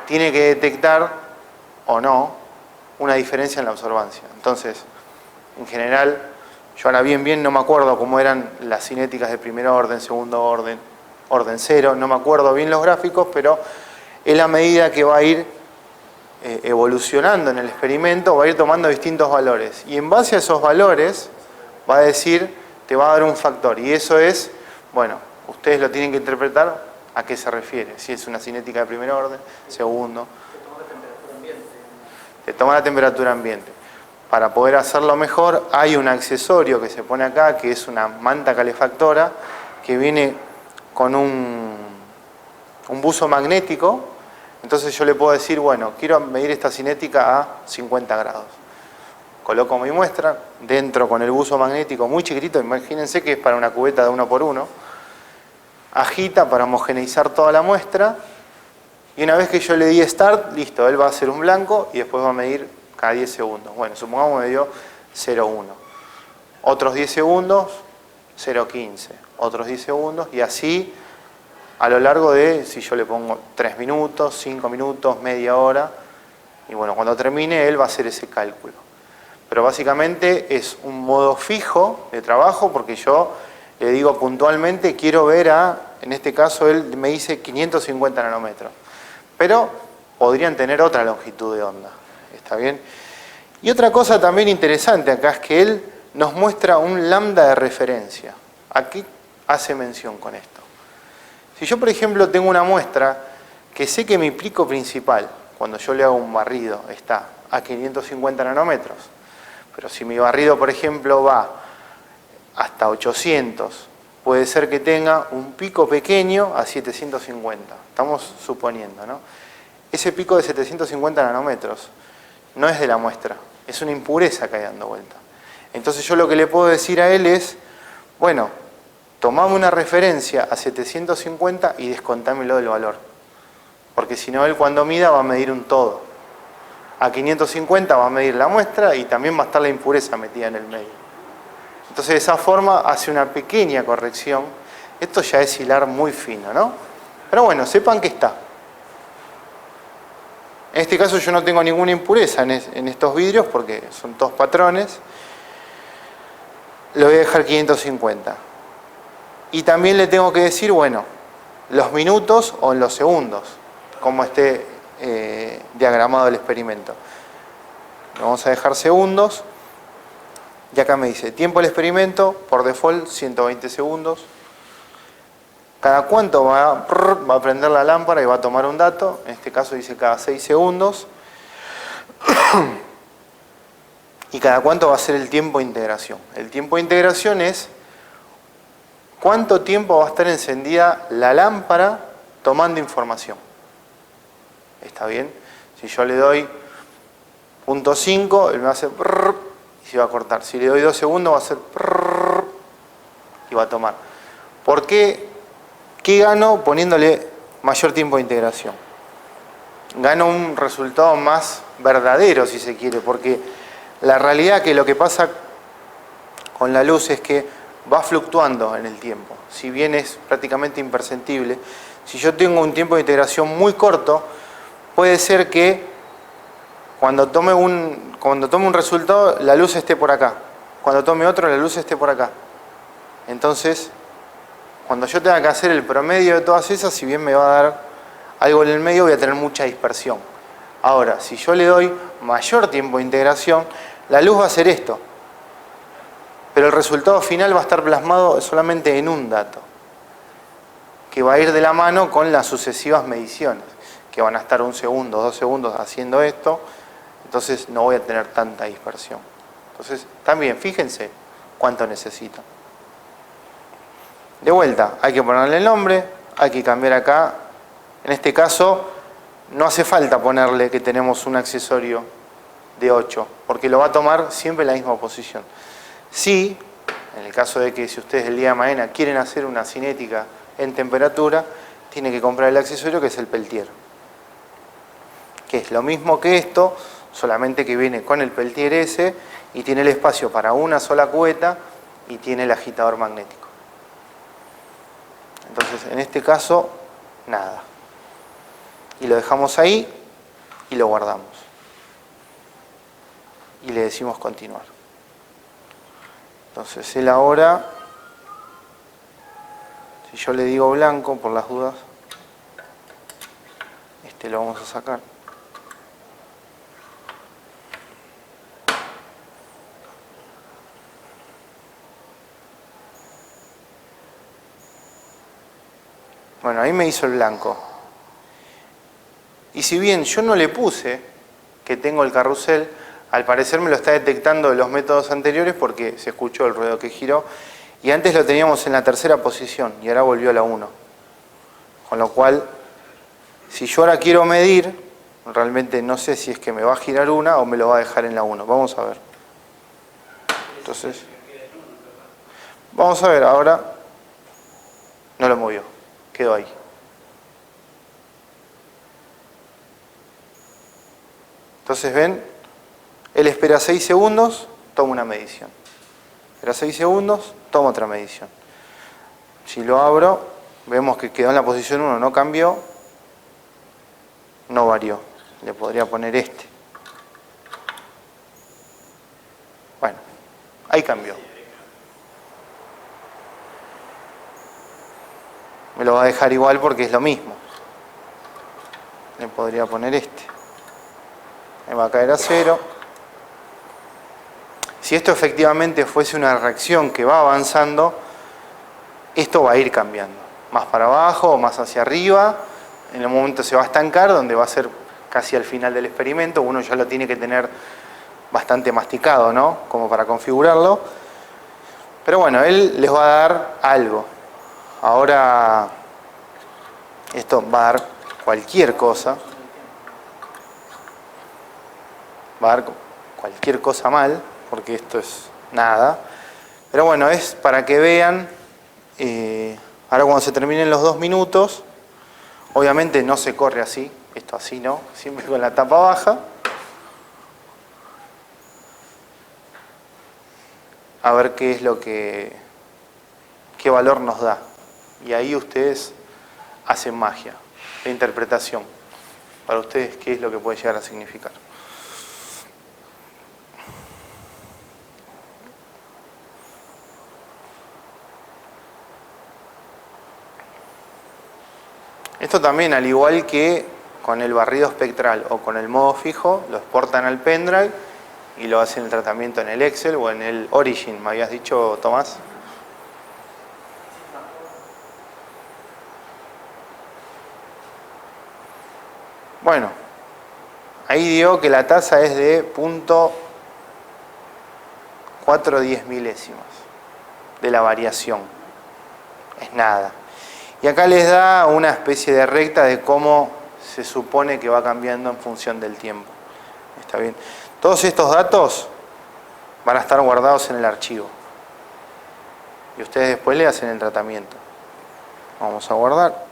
tiene que detectar o no una diferencia en la absorbancia. Entonces, en general, yo ahora bien no me acuerdo cómo eran las cinéticas de primer orden, segundo orden, orden cero, no me acuerdo bien los gráficos, pero es la medida que va a ir evolucionando en el experimento, va a ir tomando distintos valores. Y en base a esos valores va a decir, te va a dar un factor. Y eso es, bueno, ustedes lo tienen que interpretar a qué se refiere. Si es una cinética de primer orden, segundo. Te toma la temperatura ambiente. Para poder hacerlo mejor, hay un accesorio que se pone acá, que es una manta calefactora, que viene con un buzo magnético. Entonces yo le puedo decir, bueno, quiero medir esta cinética a 50 grados. Coloco mi muestra, dentro con el buzo magnético muy chiquitito, imagínense que es para una cubeta de 1 por 1. Agita para homogeneizar toda la muestra. Y una vez que yo le di Start, listo, él va a hacer un blanco y después va a medir cada 10 segundos. Bueno, supongamos que me dio 0,1. Otros 10 segundos, 0,15. Otros 10 segundos y así a lo largo de, si yo le pongo 3 minutos, 5 minutos, media hora. Y bueno, cuando termine él va a hacer ese cálculo. Pero básicamente es un modo fijo de trabajo porque yo le digo puntualmente, quiero ver en este caso él me dice 550 nanómetros. Pero podrían tener otra longitud de onda. ¿Está bien? Y otra cosa también interesante acá es que él nos muestra un lambda de referencia. ¿A qué hace mención con esto? Si yo, por ejemplo, tengo una muestra que sé que mi pico principal, cuando yo le hago un barrido, está a 550 nanómetros, pero si mi barrido, por ejemplo, va hasta 800, puede ser que tenga un pico pequeño a 750. Estamos suponiendo, ¿no? Ese pico de 750 nanómetros no es de la muestra, es una impureza que hay dando vuelta. Entonces yo lo que le puedo decir a él es, bueno, tomame una referencia a 750 y descontámelo del valor. Porque si no, él cuando mida va a medir un todo. A 550 va a medir la muestra y también va a estar la impureza metida en el medio. Entonces de esa forma hace una pequeña corrección. Esto ya es hilar muy fino, ¿no? Pero bueno, sepan que está. En este caso yo no tengo ninguna impureza en estos vidrios porque son todos patrones. Le voy a dejar 550. Y también le tengo que decir, bueno, los minutos o en los segundos, como esté diagramado el experimento. Lo vamos a dejar segundos. Y acá me dice, tiempo del experimento, por default, 120 segundos. Cada cuánto va a prender la lámpara y va a tomar un dato. En este caso dice cada 6 segundos. Y cada cuánto va a ser el tiempo de integración. El tiempo de integración es cuánto tiempo va a estar encendida la lámpara tomando información. ¿Está bien? Si yo le doy 0.5, él me va a hacer y se va a cortar. Si le doy 2 segundos va a hacer y va a tomar. ¿Por qué? ¿Qué gano poniéndole mayor tiempo de integración? Gano un resultado más verdadero, si se quiere, porque La realidad que lo que pasa con la luz es que va fluctuando en el tiempo. Si bien es prácticamente imperceptible, si yo tengo un tiempo de integración muy corto, puede ser que cuando tome un resultado, la luz esté por acá. Cuando tome otro, la luz esté por acá. Entonces, cuando yo tenga que hacer el promedio de todas esas, si bien me va a dar algo en el medio, voy a tener mucha dispersión. Ahora, si yo le doy mayor tiempo de integración, la luz va a hacer esto. Pero el resultado final va a estar plasmado solamente en un dato, que va a ir de la mano con las sucesivas mediciones, que van a estar 1 segundo, 2 segundos haciendo esto, entonces no voy a tener tanta dispersión. Entonces, también fíjense cuánto necesito. De vuelta, hay que ponerle el nombre, hay que cambiar acá. En este caso, no hace falta ponerle que tenemos un accesorio de 8, porque lo va a tomar siempre en la misma posición. Sí, en el caso de que si ustedes el día de mañana quieren hacer una cinética en temperatura, tienen que comprar el accesorio que es el Peltier, que es lo mismo que esto, solamente que viene con el Peltier ese y tiene el espacio para una sola cubeta y tiene el agitador magnético. Entonces, en este caso, nada. Y lo dejamos ahí y lo guardamos. Y le decimos continuar. Entonces, él ahora, si yo le digo blanco, por las dudas, este lo vamos a sacar. Bueno, ahí me hizo el blanco. Y si bien yo no le puse que tengo el carrusel, al parecer me lo está detectando de los métodos anteriores porque se escuchó el ruido que giró. Y antes lo teníamos en la tercera posición y ahora volvió a la 1. Con lo cual, si yo ahora quiero medir, realmente no sé si es que me va a girar una o me lo va a dejar en la 1. Vamos a ver. Entonces, vamos a ver ahora. No lo movió. Quedó ahí. Entonces ven, él espera 6 segundos, toma una medición. Espera 6 segundos, toma otra medición. Si lo abro, vemos que quedó en la posición 1, no cambió, no varió. Le podría poner este. Bueno, ahí cambió. Me lo va a dejar igual porque es lo mismo. Le podría poner este. Me va a caer a 0. Si esto efectivamente fuese una reacción que va avanzando, esto va a ir cambiando. Más para abajo o más hacia arriba. En un momento se va a estancar, donde va a ser casi al final del experimento. Uno ya lo tiene que tener bastante masticado, ¿no? Como para configurarlo. Pero bueno, él les va a dar algo. Ahora, esto va a dar cualquier cosa. Va a dar cualquier cosa mal, porque esto es nada. Pero bueno, es para que vean, ahora cuando se terminen los 2 minutos, obviamente no se corre así, esto así no, siempre con la tapa baja. A ver qué es lo que, qué valor nos da. Y ahí ustedes hacen magia, de interpretación. Para ustedes, qué es lo que puede llegar a significar. Esto también, al igual que con el barrido espectral o con el modo fijo, lo exportan al pendrive y lo hacen el tratamiento en el Excel o en el Origin, me habías dicho, Tomás. Bueno, ahí dio que la tasa es de 0.410 milésimas de la variación. Es nada. Y acá les da una especie de recta de cómo se supone que va cambiando en función del tiempo. ¿Está bien? Todos estos datos van a estar guardados en el archivo. Y ustedes después le hacen el tratamiento. Vamos a guardar.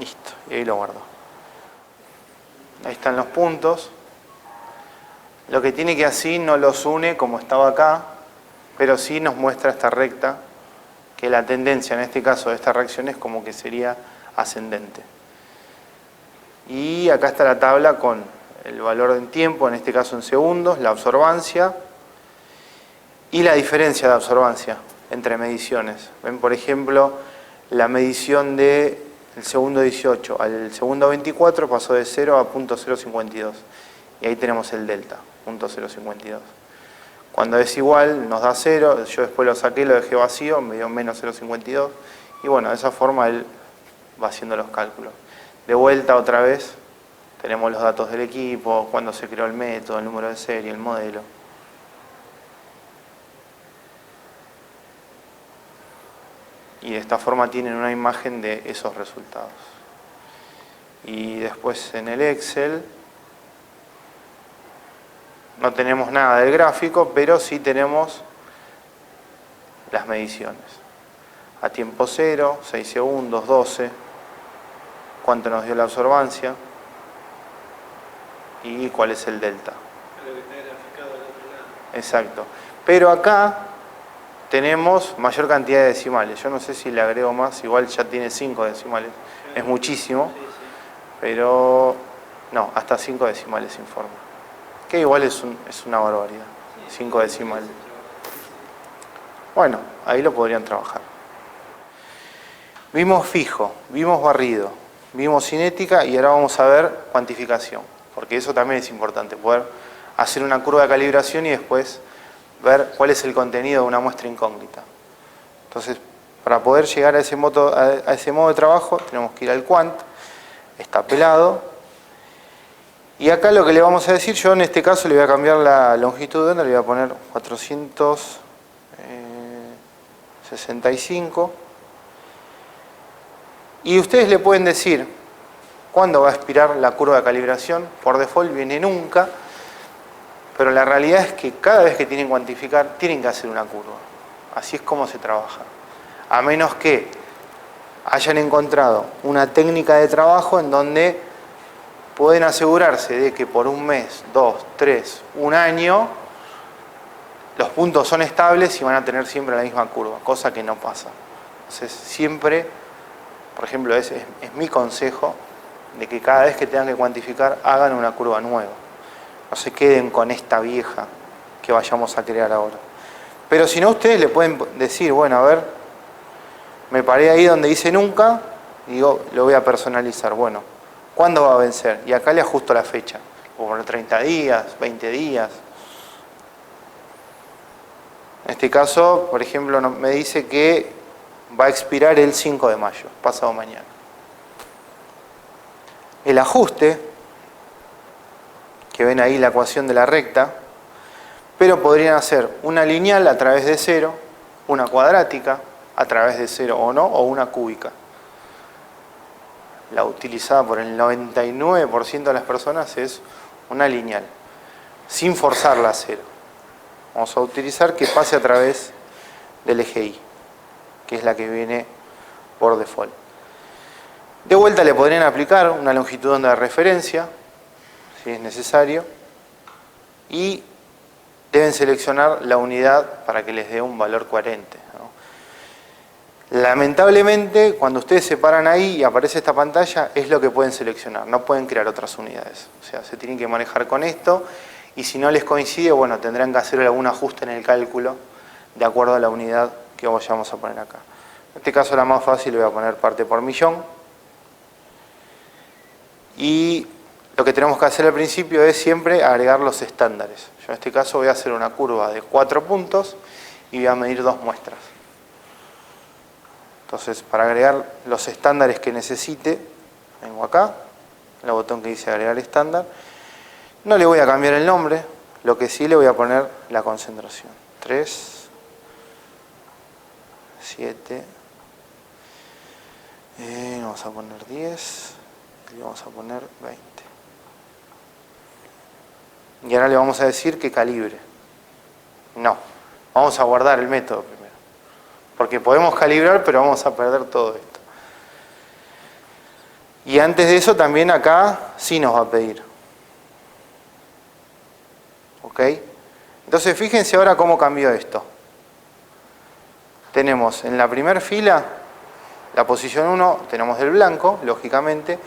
Listo, y ahí lo guardo. Ahí están los puntos. Lo que tiene que así no los une como estaba acá, pero sí nos muestra esta recta, que la tendencia en este caso de esta reacción es como que sería ascendente. Y acá está la tabla con el valor en tiempo, en este caso en segundos, la absorbancia y la diferencia de absorbancia entre mediciones. Ven, por ejemplo, la medición del segundo 18 al segundo 24 pasó de 0 a 0.052. Y ahí tenemos el delta, 0.052. Cuando es igual, nos da 0, yo después lo saqué, lo dejé vacío, me dio menos 0.52. Y bueno, de esa forma él va haciendo los cálculos. De vuelta otra vez, tenemos los datos del equipo, cuándo se creó el método, el número de serie, el modelo. Y de esta forma tienen una imagen de esos resultados. Y después en el Excel no tenemos nada del gráfico, pero sí tenemos las mediciones. A tiempo cero, 6 segundos, 12, cuánto nos dio la absorbancia y cuál es el delta. Lo que está graficado al otro lado. Exacto. Pero acá tenemos mayor cantidad de decimales. Yo no sé si le agrego más, igual ya tiene 5 decimales. Es muchísimo, Sí, sí. pero no, hasta 5 decimales informa. Que igual es una barbaridad. 5 decimales. Bueno, ahí lo podrían trabajar. Vimos fijo, vimos barrido, vimos cinética y ahora vamos a ver cuantificación. Porque eso también es importante, poder hacer una curva de calibración y después ver cuál es el contenido de una muestra incógnita. Entonces, para poder llegar a ese modo de trabajo, tenemos que ir al quant, está pelado. Y acá lo que le vamos a decir, yo en este caso le voy a cambiar la longitud de onda, le voy a poner 465. Y ustedes le pueden decir cuándo va a expirar la curva de calibración. Por default viene nunca, pero la realidad es que cada vez que tienen que cuantificar, tienen que hacer una curva. Así es como se trabaja. A menos que hayan encontrado una técnica de trabajo en donde pueden asegurarse de que por un mes, 2, 3, un año, los puntos son estables y van a tener siempre la misma curva, cosa que no pasa. Entonces siempre, por ejemplo, es mi consejo de que cada vez que tengan que cuantificar hagan una curva nueva. No se queden con esta vieja que vayamos a crear ahora. Pero si no, ustedes le pueden decir, bueno, a ver, me paré ahí donde dice nunca, y digo, lo voy a personalizar. Bueno, ¿cuándo va a vencer? Y acá le ajusto la fecha. Puedo poner 30 días, 20 días. En este caso, por ejemplo, me dice que va a expirar el 5 de mayo, pasado mañana. El ajuste, que ven ahí la ecuación de la recta, pero podrían hacer una lineal a través de 0, una cuadrática a través de 0 o no, o una cúbica. La utilizada por el 99% de las personas es una lineal, sin forzarla a 0. Vamos a utilizar que pase a través del eje Y, que es la que viene por default. De vuelta le podrían aplicar una longitud de onda de referencia, si es necesario, y deben seleccionar la unidad para que les dé un valor coherente, ¿no? Lamentablemente, cuando ustedes se paran ahí y aparece esta pantalla, es lo que pueden seleccionar, no pueden crear otras unidades. O sea, se tienen que manejar con esto, y si no les coincide, bueno, tendrán que hacer algún ajuste en el cálculo de acuerdo a la unidad que vayamos a poner acá. En este caso, la más fácil, le voy a poner parte por millón. Y lo que tenemos que hacer al principio es siempre agregar los estándares. Yo en este caso voy a hacer una curva de 4 puntos y voy a medir 2 muestras. Entonces, para agregar los estándares que necesite, vengo acá, el botón que dice agregar estándar. No le voy a cambiar el nombre, lo que sí le voy a poner la concentración. 3, 7, vamos a poner 10. Y vamos a poner 20. Y ahora le vamos a decir que calibre. No, vamos a guardar el método primero. Porque podemos calibrar, pero vamos a perder todo esto. Y antes de eso también acá sí nos va a pedir. ¿Ok? Entonces fíjense ahora cómo cambió esto. Tenemos en la primera fila, la posición 1, tenemos del blanco, lógicamente,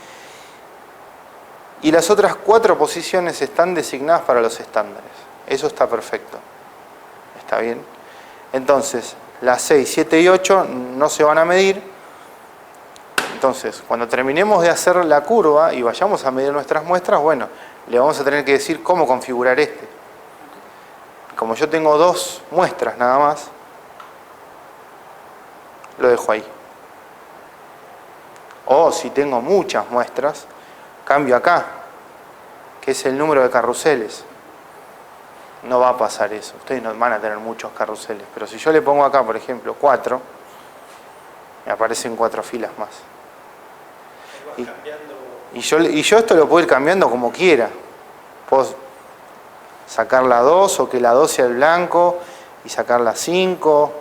y las otras 4 posiciones están designadas para los estándares. Eso está perfecto. ¿Está bien? Entonces, las 6, 7 y 8 no se van a medir. Entonces, cuando terminemos de hacer la curva y vayamos a medir nuestras muestras, bueno, le vamos a tener que decir cómo configurar este. Como yo tengo 2 muestras nada más, lo dejo ahí. O si tengo muchas muestras, cambio acá, que es el número de carruseles. No va a pasar eso. Ustedes no van a tener muchos carruseles. Pero si yo le pongo acá, por ejemplo, 4, me aparecen 4 filas más. Y yo esto lo puedo ir cambiando como quiera. Puedo sacar la 2 o que la 2 sea el blanco y sacar la 5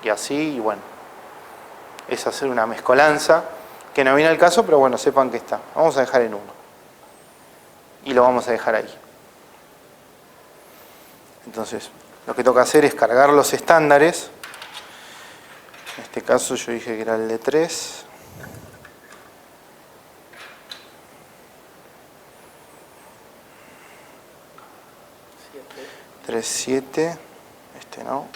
y así, y bueno. Es hacer una mezcolanza que no viene al caso, pero bueno, sepan que está. Vamos a dejar en 1. Y lo vamos a dejar ahí. Entonces, lo que toca hacer es cargar los estándares. En este caso yo dije que era el de 3. Tres, 7. Este no.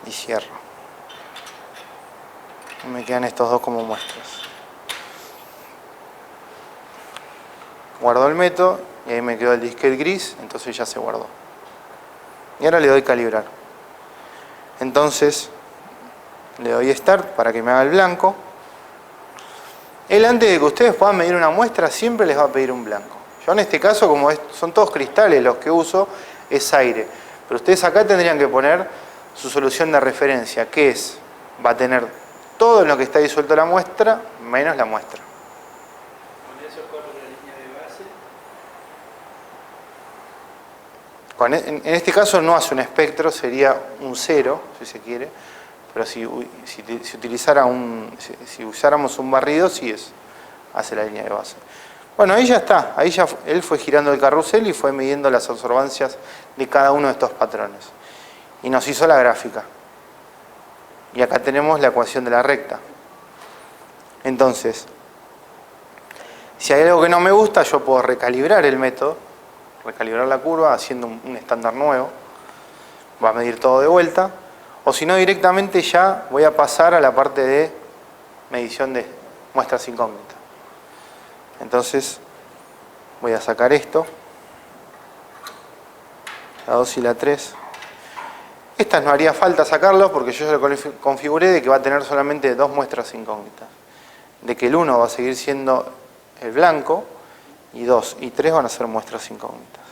Y cierro. Y me quedan estos 2 como muestras. Guardo el método y ahí me quedó el disquete gris, entonces ya se guardó. Y ahora le doy calibrar. Entonces le doy Start para que me haga el blanco. Él, antes de que ustedes puedan medir una muestra, siempre les va a pedir un blanco. Yo en este caso, como son todos cristales los que uso, es aire. Pero ustedes acá tendrían que poner su solución de referencia, que es, va a tener todo en lo que está disuelto la muestra, menos la muestra. Con eso corre la línea de base. En este caso no hace un espectro, sería un 0, si se quiere, pero si usáramos un barrido, sí hace la línea de base. Bueno, ahí ya está, ahí ya él fue girando el carrusel y fue midiendo las absorbancias de cada uno de estos patrones. Y nos hizo la gráfica. Y acá tenemos la ecuación de la recta. Entonces, si hay algo que no me gusta, yo puedo recalibrar el método, recalibrar la curva haciendo un estándar nuevo. Va a medir todo de vuelta. O si no, directamente ya voy a pasar a la parte de medición de muestras incógnitas. Entonces, voy a sacar esto. La 2 y la 3. Estas no haría falta sacarlos porque yo ya lo configuré de que va a tener solamente 2 muestras incógnitas. De que el 1 va a seguir siendo el blanco y 2 y 3 van a ser muestras incógnitas.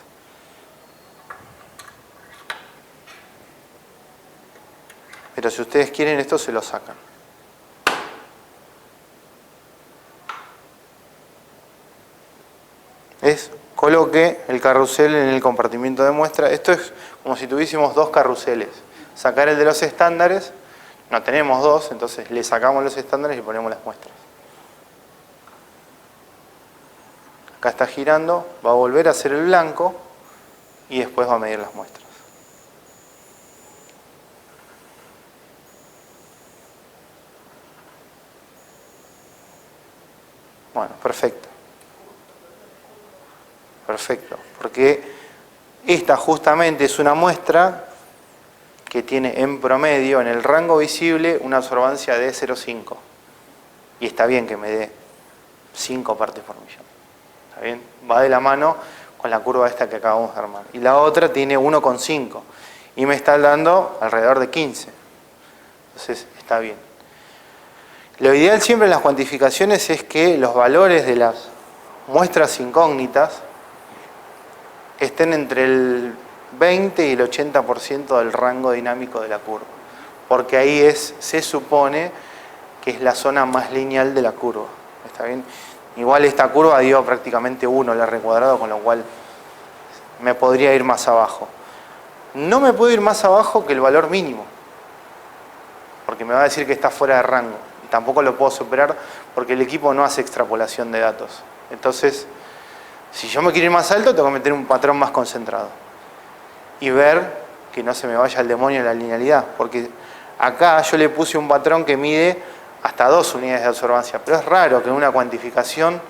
Pero si ustedes quieren esto se lo sacan. Coloque el carrusel en el compartimiento de muestra. Esto es como si tuviésemos 2 carruseles. Sacar el de los estándares, no tenemos 2, entonces le sacamos los estándares y ponemos las muestras. Acá está girando, va a volver a hacer el blanco y después va a medir las muestras. Bueno, perfecto. Perfecto, porque esta justamente es una muestra que tiene en promedio, en el rango visible, una absorbancia de 0,5. Y está bien que me dé 5 partes por millón. ¿Está bien? Va de la mano con la curva esta que acabamos de armar. Y la otra tiene 1,5. Y me está dando alrededor de 15. Entonces, está bien. Lo ideal siempre en las cuantificaciones es que los valores de las muestras incógnitas estén entre el 20 y el 80% del rango dinámico de la curva. Porque ahí se supone que es la zona más lineal de la curva. ¿Está bien? Igual esta curva dio prácticamente 1 el R cuadrado, con lo cual me podría ir más abajo. No me puedo ir más abajo que el valor mínimo, porque me va a decir que está fuera de rango. Y tampoco lo puedo superar porque el equipo no hace extrapolación de datos. Entonces, si yo me quiero ir más alto, tengo que meter un patrón más concentrado. Y ver que no se me vaya el demonio en la linealidad. Porque acá yo le puse un patrón que mide hasta 2 unidades de absorbancia. Pero es raro que en una cuantificación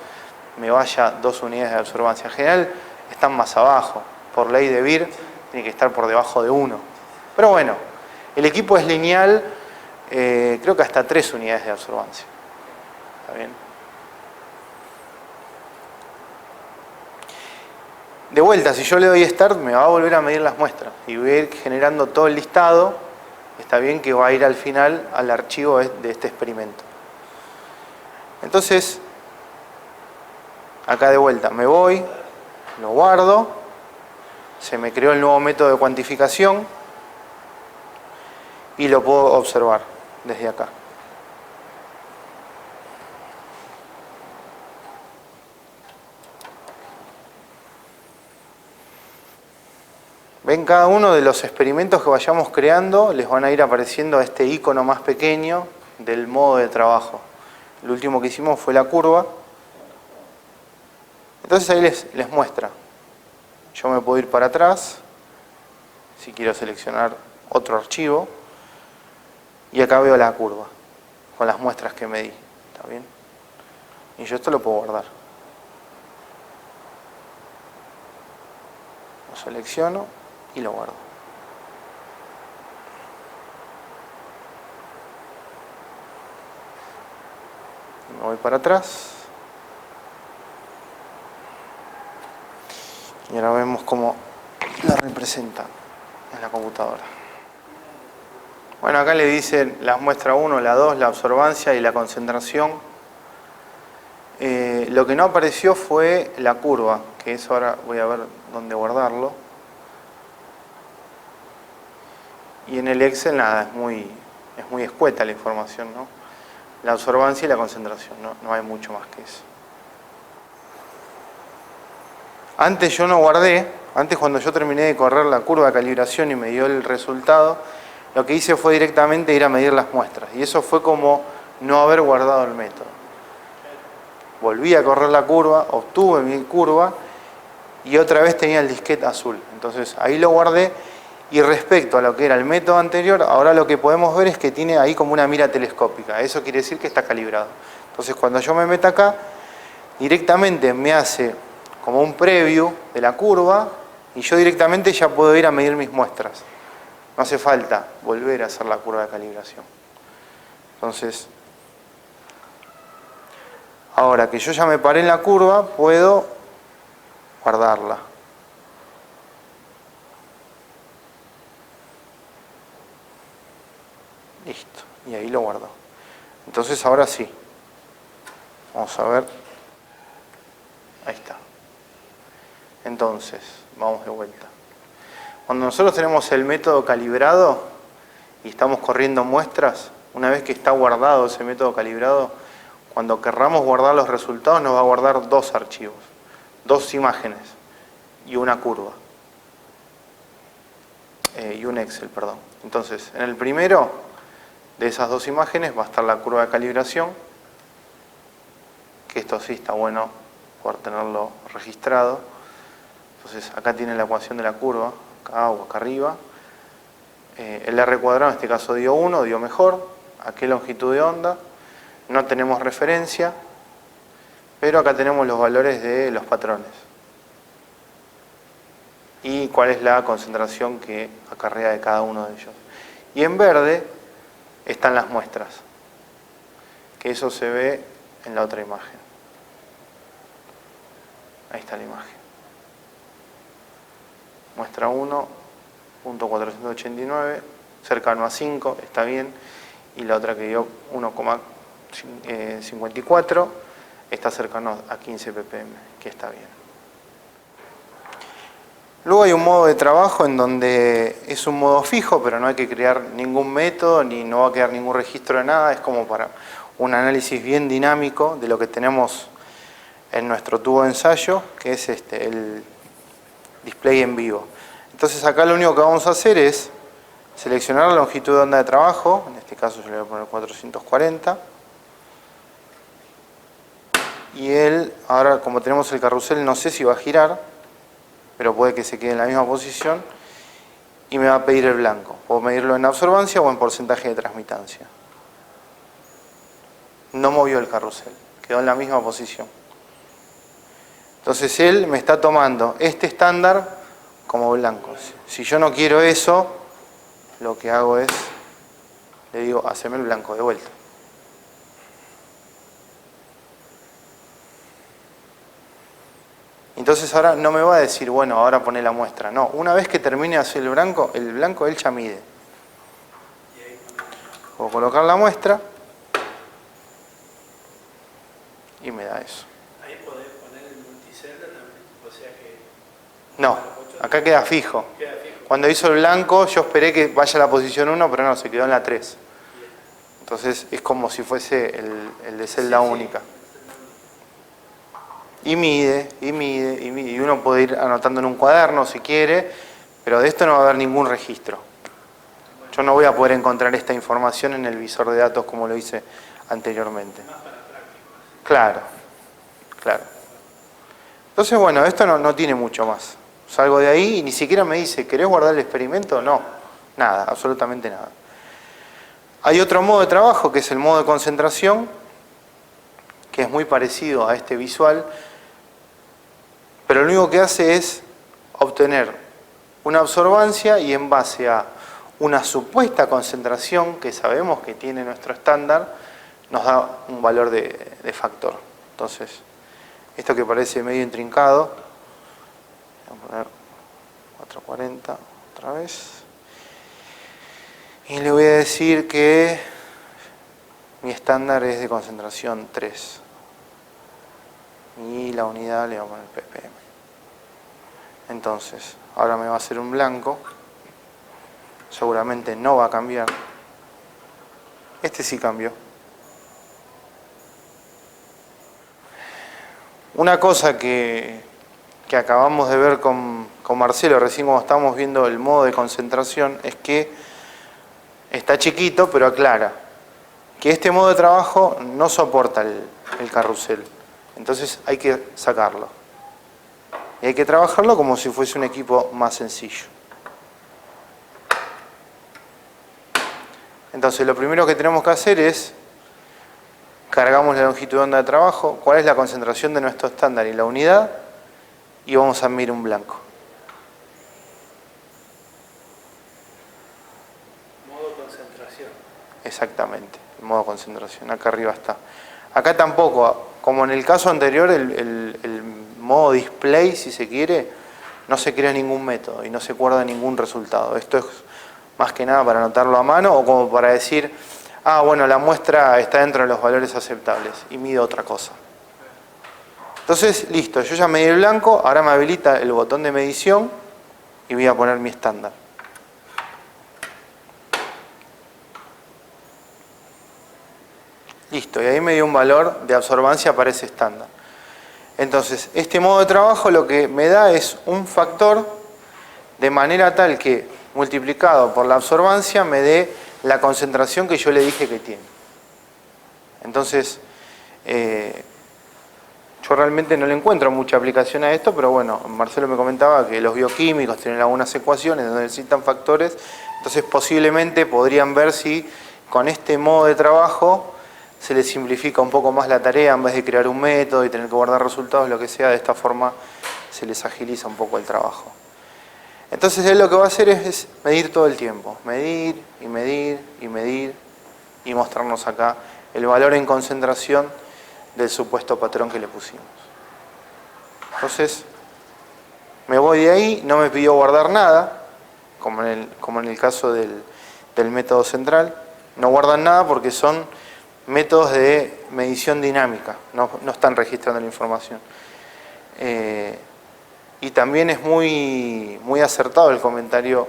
me vaya 2 unidades de absorbancia. En general están más abajo. Por ley de Beer tiene que estar por debajo de 1. Pero bueno, el equipo es lineal, creo que hasta 3 unidades de absorbancia. ¿Está bien? De vuelta, si yo le doy Start, me va a volver a medir las muestras y voy a ir generando todo el listado. Está bien que va a ir al final al archivo de este experimento. Entonces, acá de vuelta me voy, lo guardo, se me creó el nuevo método de cuantificación y lo puedo observar desde acá. Ven, cada uno de los experimentos que vayamos creando les van a ir apareciendo este icono más pequeño del modo de trabajo. El último que hicimos fue la curva. Entonces ahí les muestra. Yo me puedo ir para atrás, si quiero seleccionar otro archivo, y acá veo la curva, con las muestras que medí. ¿Está bien? Y yo esto lo puedo guardar. Lo selecciono y lo guardo. Y me voy para atrás. Y ahora vemos cómo la representa en la computadora. Bueno, acá le dicen la muestra 1, la 2, la absorbancia y la concentración. Lo que no apareció fue la curva, que eso ahora voy a ver dónde guardarlo. Y en el Excel nada, es muy escueta la información, ¿no? La absorbancia y la concentración, no hay mucho más que eso. Antes yo no guardé, antes cuando yo terminé de correr la curva de calibración y me dio el resultado, lo que hice fue directamente ir a medir las muestras. Y eso fue como no haber guardado el método. Volví a correr la curva, obtuve mi curva y otra vez tenía el disquete azul. Entonces ahí lo guardé. Y respecto a lo que era el método anterior, ahora lo que podemos ver es que tiene ahí como una mira telescópica. Eso quiere decir que está calibrado. Entonces cuando yo me meto acá, directamente me hace como un preview de la curva y yo directamente ya puedo ir a medir mis muestras. No hace falta volver a hacer la curva de calibración. Entonces, ahora que yo ya me paré en la curva, puedo guardarla. Listo, y ahí lo guardo. Entonces ahora sí. Vamos a ver. Ahí está. Entonces, vamos de vuelta. Cuando nosotros tenemos el método calibrado y estamos corriendo muestras, una vez que está guardado ese método calibrado, cuando querramos guardar los resultados nos va a guardar 2 archivos, 2 imágenes y una curva. Y un Excel, perdón. Entonces, en el primero de esas 2 imágenes va a estar la curva de calibración, que esto sí está bueno por tenerlo registrado. Entonces acá tiene la ecuación de la curva, acá o acá arriba. El R cuadrado en este caso dio 1, dio mejor. ¿A qué longitud de onda? No tenemos referencia, pero acá tenemos los valores de los patrones. Y cuál es la concentración que acarrea de cada uno de ellos. Y en verde están las muestras, que eso se ve en la otra imagen. Ahí está la imagen. Muestra 1.489, cercano a 5, está bien. Y la otra que dio 1,54, está cercano a 15 ppm, que está bien. Luego hay un modo de trabajo en donde es un modo fijo, pero no hay que crear ningún método, ni no va a quedar ningún registro de nada. Es como para un análisis bien dinámico de lo que tenemos en nuestro tubo de ensayo, que es el display en vivo. Entonces acá lo único que vamos a hacer es seleccionar la longitud de onda de trabajo, en este caso yo le voy a poner 440, y él, ahora como tenemos el carrusel, no sé si va a girar, pero puede que se quede en la misma posición, y me va a pedir el blanco. Puedo medirlo en absorbancia o en porcentaje de transmitancia. No movió el carrusel, quedó en la misma posición. Entonces él me está tomando este estándar como blanco. Si yo no quiero eso, lo que hago es, le digo, haceme el blanco de vuelta. Entonces ahora no me va a decir, bueno, ahora poné la muestra. No, una vez que termine de hacer el blanco él ya mide. Puedo colocar la muestra y me da eso. Ahí podés poner el multicelda también, o sea que... No, acá queda fijo. Queda fijo. Cuando hizo el blanco yo esperé que vaya a la posición 1, pero no, se quedó en la 3. Entonces es como si fuese el de celda única. Y mide, y uno puede ir anotando en un cuaderno si quiere, pero de esto no va a haber ningún registro. Yo no voy a poder encontrar esta información en el visor de datos como lo hice anteriormente. Claro, claro. Entonces, bueno, esto no tiene mucho más. Salgo de ahí y ni siquiera me dice, ¿querés guardar el experimento? No, nada, absolutamente nada. Hay otro modo de trabajo que es el modo de concentración, que es muy parecido a este visual, pero lo único que hace es obtener una absorbancia y en base a una supuesta concentración que sabemos que tiene nuestro estándar, nos da un valor de factor. Entonces, esto que parece medio intrincado, voy a poner 440 otra vez, y le voy a decir que mi estándar es de concentración 3 y la unidad le vamos a poner ppm. Entonces, ahora me va a hacer un blanco, seguramente no va a cambiar. Este sí cambió. Una cosa que acabamos de ver con Marcelo recién cuando estábamos viendo el modo de concentración es que está chiquito pero aclara que este modo de trabajo no soporta el carrusel. Entonces hay que sacarlo. Y hay que trabajarlo como si fuese un equipo más sencillo. Entonces lo primero que tenemos que hacer es cargamos la longitud de onda de trabajo, cuál es la concentración de nuestro estándar y la unidad, y vamos a medir un blanco. Modo concentración. Exactamente, el modo concentración, acá arriba está. Acá tampoco, como en el caso anterior, el modo display, si se quiere, no se crea ningún método y no se guarda ningún resultado. Esto es más que nada para anotarlo a mano o como para decir, ah, bueno, la muestra está dentro de los valores aceptables y mido otra cosa. Entonces, listo, yo ya medí el blanco, ahora me habilita el botón de medición y voy a poner mi estándar. Listo, y ahí me dio un valor de absorbancia para ese estándar. Entonces, este modo de trabajo lo que me da es un factor de manera tal que multiplicado por la absorbancia me dé la concentración que yo le dije que tiene. Entonces, yo realmente no le encuentro mucha aplicación a esto, pero bueno, Marcelo me comentaba que los bioquímicos tienen algunas ecuaciones donde necesitan factores, entonces posiblemente podrían ver si con este modo de trabajo se les simplifica un poco más la tarea en vez de crear un método y tener que guardar resultados, lo que sea, de esta forma se les agiliza un poco el trabajo. Entonces él lo que va a hacer es medir todo el tiempo, medir y medir y medir y mostrarnos acá el valor en concentración del supuesto patrón que le pusimos. Entonces me voy de ahí, no me pidió guardar nada, como en el caso del método central, no guardan nada porque son métodos de medición dinámica, no están registrando la información. Y también es muy acertado el comentario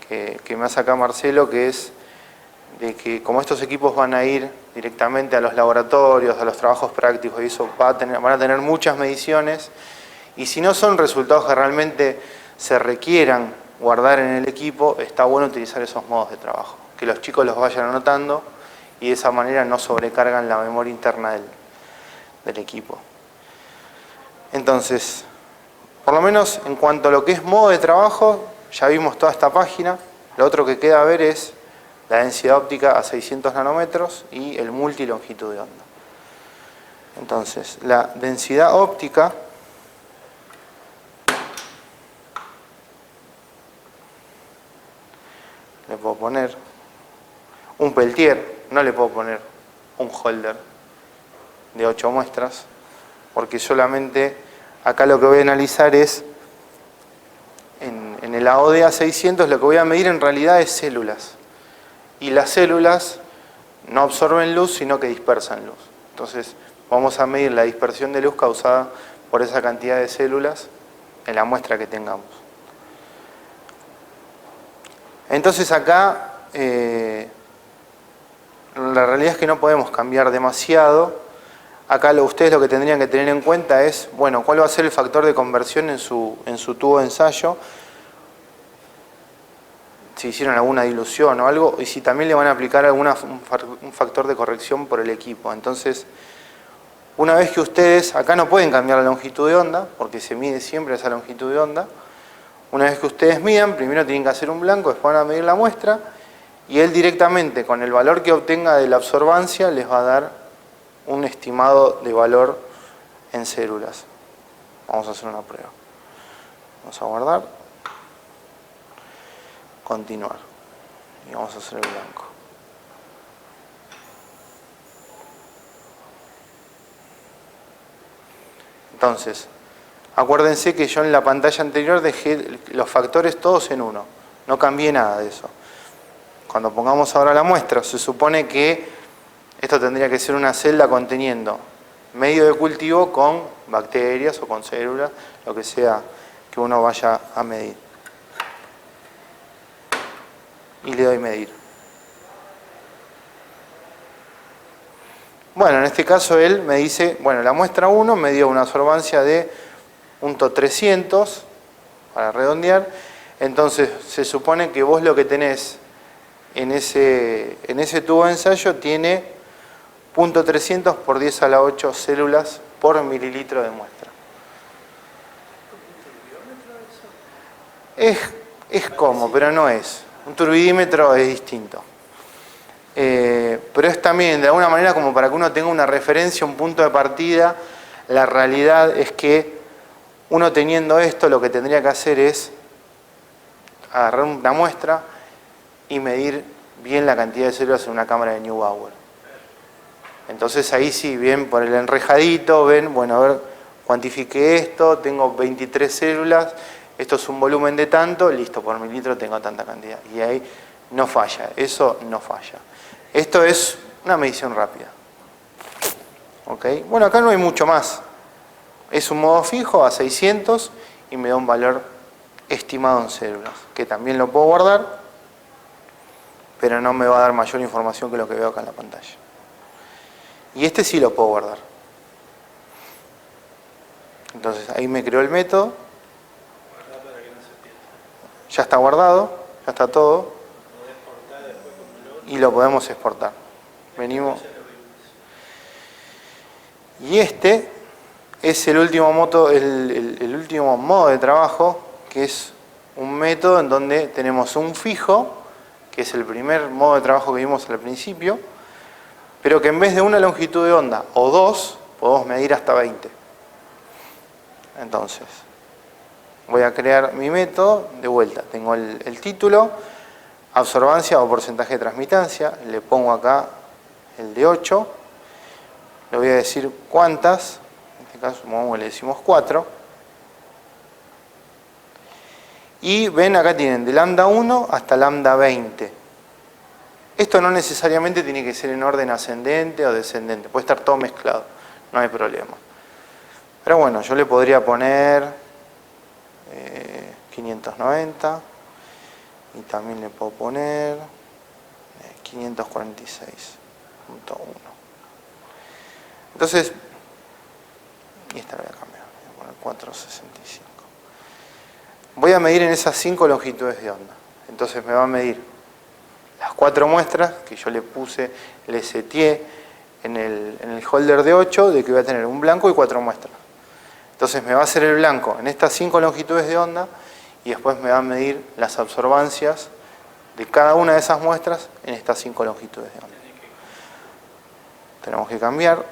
que me hace acá Marcelo, que es de que como estos equipos van a ir directamente a los laboratorios, a los trabajos prácticos, y eso van a tener muchas mediciones, y si no son resultados que realmente se requieran guardar en el equipo, está bueno utilizar esos modos de trabajo, que los chicos los vayan anotando y de esa manera no sobrecargan la memoria interna del equipo. Entonces, por lo menos en cuanto a lo que es modo de trabajo, ya vimos toda esta página. Lo otro que queda ver es la densidad óptica a 600 nanómetros y el multilongitud de onda. Entonces, la densidad óptica le puedo poner un Peltier, no le puedo poner un holder de 8 muestras, porque solamente acá lo que voy a analizar es, en el AOD A600 lo que voy a medir en realidad es células. Y las células no absorben luz, sino que dispersan luz. Entonces, vamos a medir la dispersión de luz causada por esa cantidad de células en la muestra que tengamos. Entonces acá, la realidad es que no podemos cambiar demasiado. Acá ustedes lo que tendrían que tener en cuenta es, bueno, cuál va a ser el factor de conversión en su tubo de ensayo, si hicieron alguna dilución o algo, y si también le van a aplicar un factor de corrección por el equipo. Entonces, una vez que ustedes, acá no pueden cambiar la longitud de onda, porque se mide siempre esa longitud de onda. Una vez que ustedes midan, primero tienen que hacer un blanco, después van a medir la muestra, y él directamente, con el valor que obtenga de la absorbancia, les va a dar un estimado de valor en células. Vamos a hacer una prueba. Vamos a guardar. Continuar. Y vamos a hacer el blanco. Entonces, acuérdense que yo en la pantalla anterior dejé los factores todos en 1. No cambié nada de eso. Cuando pongamos ahora la muestra, se supone que esto tendría que ser una celda conteniendo medio de cultivo con bacterias o con células, lo que sea que uno vaya a medir. Y le doy medir. Bueno, en este caso él me dice, bueno, la muestra 1 me dio una absorbancia de 0.300, para redondear. Entonces se supone que vos lo que tenés en ese tubo de ensayo tiene 0.300 por 10 a la 8 células por mililitro de muestra. Es como, pero no es. Un turbidímetro es distinto. Pero es también de alguna manera como para que uno tenga una referencia, un punto de partida. La realidad es que uno teniendo esto lo que tendría que hacer es agarrar una muestra y medir bien la cantidad de células en una cámara de Neubauer. Entonces ahí sí, bien por el enrejadito, ven, bueno, a ver, cuantifiqué esto, tengo 23 células, esto es un volumen de tanto, listo, por mililitro tengo tanta cantidad. Y ahí no falla, eso no falla. Esto es una medición rápida. ¿Ok? Bueno, acá no hay mucho más. Es un modo fijo a 600 y me da un valor estimado en células, que también lo puedo guardar, pero no me va a dar mayor información que lo que veo acá en la pantalla. Y este sí lo puedo guardar. Entonces ahí me creó el método. Ya está guardado, ya está todo. Y lo podemos exportar. Venimos. Y este es el último modo de trabajo, que es un método en donde tenemos un fijo, que es el primer modo de trabajo que vimos al principio, pero que en vez de una longitud de onda o 2, podemos medir hasta 20. Entonces, voy a crear mi método de vuelta. Tengo el título, absorbancia o porcentaje de transmitancia, le pongo acá el de 8, le voy a decir cuántas, en este caso como le decimos 4, y ven acá tienen de lambda 1 hasta lambda 20. Esto no necesariamente tiene que ser en orden ascendente o descendente, puede estar todo mezclado, no hay problema. Pero bueno, yo le podría poner 590 y también le puedo poner 546. Entonces, y esta la voy a cambiar, voy a poner 465. Voy a medir en esas 5 longitudes de onda. Entonces me va a medir las 4 muestras que yo le puse, le seteé en el holder de 8, de que voy a tener un blanco y 4 muestras. Entonces me va a hacer el blanco en estas 5 longitudes de onda y después me va a medir las absorbancias de cada una de esas muestras en estas 5 longitudes de onda. Tenemos que cambiar.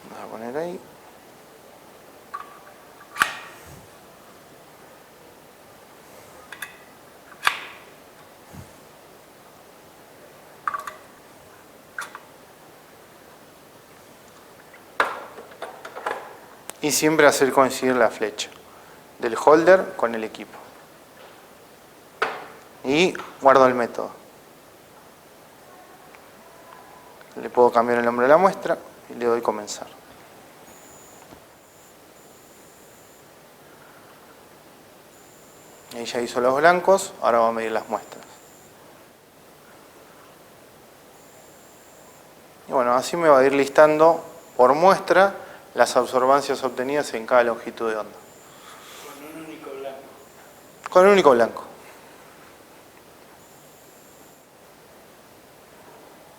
Vamos a poner ahí. Y siempre hacer coincidir la flecha del holder con el equipo. Y guardo el método. Le puedo cambiar el nombre de la muestra y le doy comenzar. Ahí ya hizo los blancos, ahora va a medir las muestras. Y bueno, así me va a ir listando por muestra las absorbancias obtenidas en cada longitud de onda. Con un único blanco. Con un único blanco.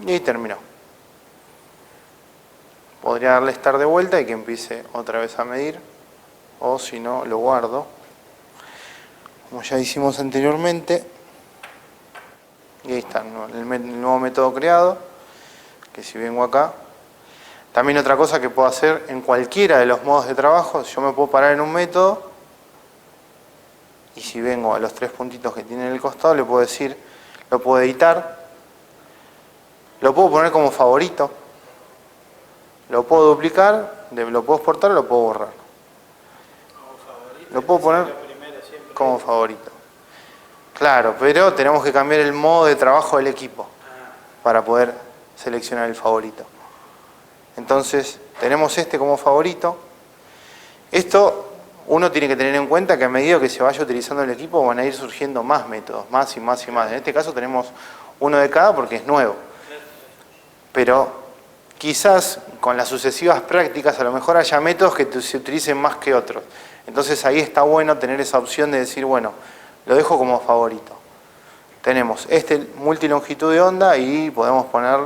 Y ahí terminó. Podría darle estar de vuelta y que empiece otra vez a medir. O si no, lo guardo. Como ya hicimos anteriormente. Y ahí está el nuevo método creado. Que si vengo acá. También otra cosa que puedo hacer en cualquiera de los modos de trabajo, yo me puedo parar en un método y si vengo a los 3 puntitos que tiene en el costado, le puedo decir, lo puedo editar, lo puedo poner como favorito, lo puedo duplicar, lo puedo exportar o lo puedo borrar. Lo puedo poner como favorito. Claro, pero tenemos que cambiar el modo de trabajo del equipo para poder seleccionar el favorito. Entonces, tenemos este como favorito. Esto uno tiene que tener en cuenta que a medida que se vaya utilizando el equipo van a ir surgiendo más métodos, más y más y más. En este caso tenemos uno de cada porque es nuevo. Pero quizás con las sucesivas prácticas a lo mejor haya métodos que se utilicen más que otros. Entonces ahí está bueno tener esa opción de decir, bueno, lo dejo como favorito. Tenemos este multilongitud de onda y podemos poner,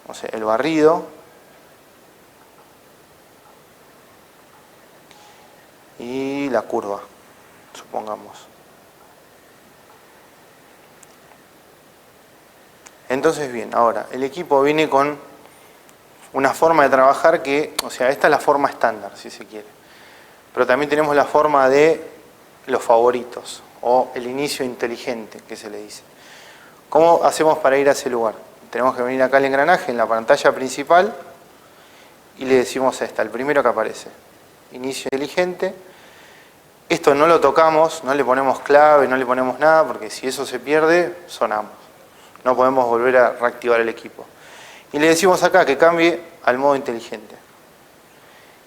no sé, el barrido. Y la curva, supongamos. Entonces, bien, ahora, el equipo viene con una forma de trabajar que, o sea, esta es la forma estándar, si se quiere. Pero también tenemos la forma de los favoritos, o el inicio inteligente, que se le dice. ¿Cómo hacemos para ir a ese lugar? Tenemos que venir acá al engranaje, en la pantalla principal, y le decimos esta, el primero que aparece. Inicio inteligente. Esto no lo tocamos, no le ponemos clave, no le ponemos nada, porque si eso se pierde, sonamos. No podemos volver a reactivar el equipo. Y le decimos acá que cambie al modo inteligente.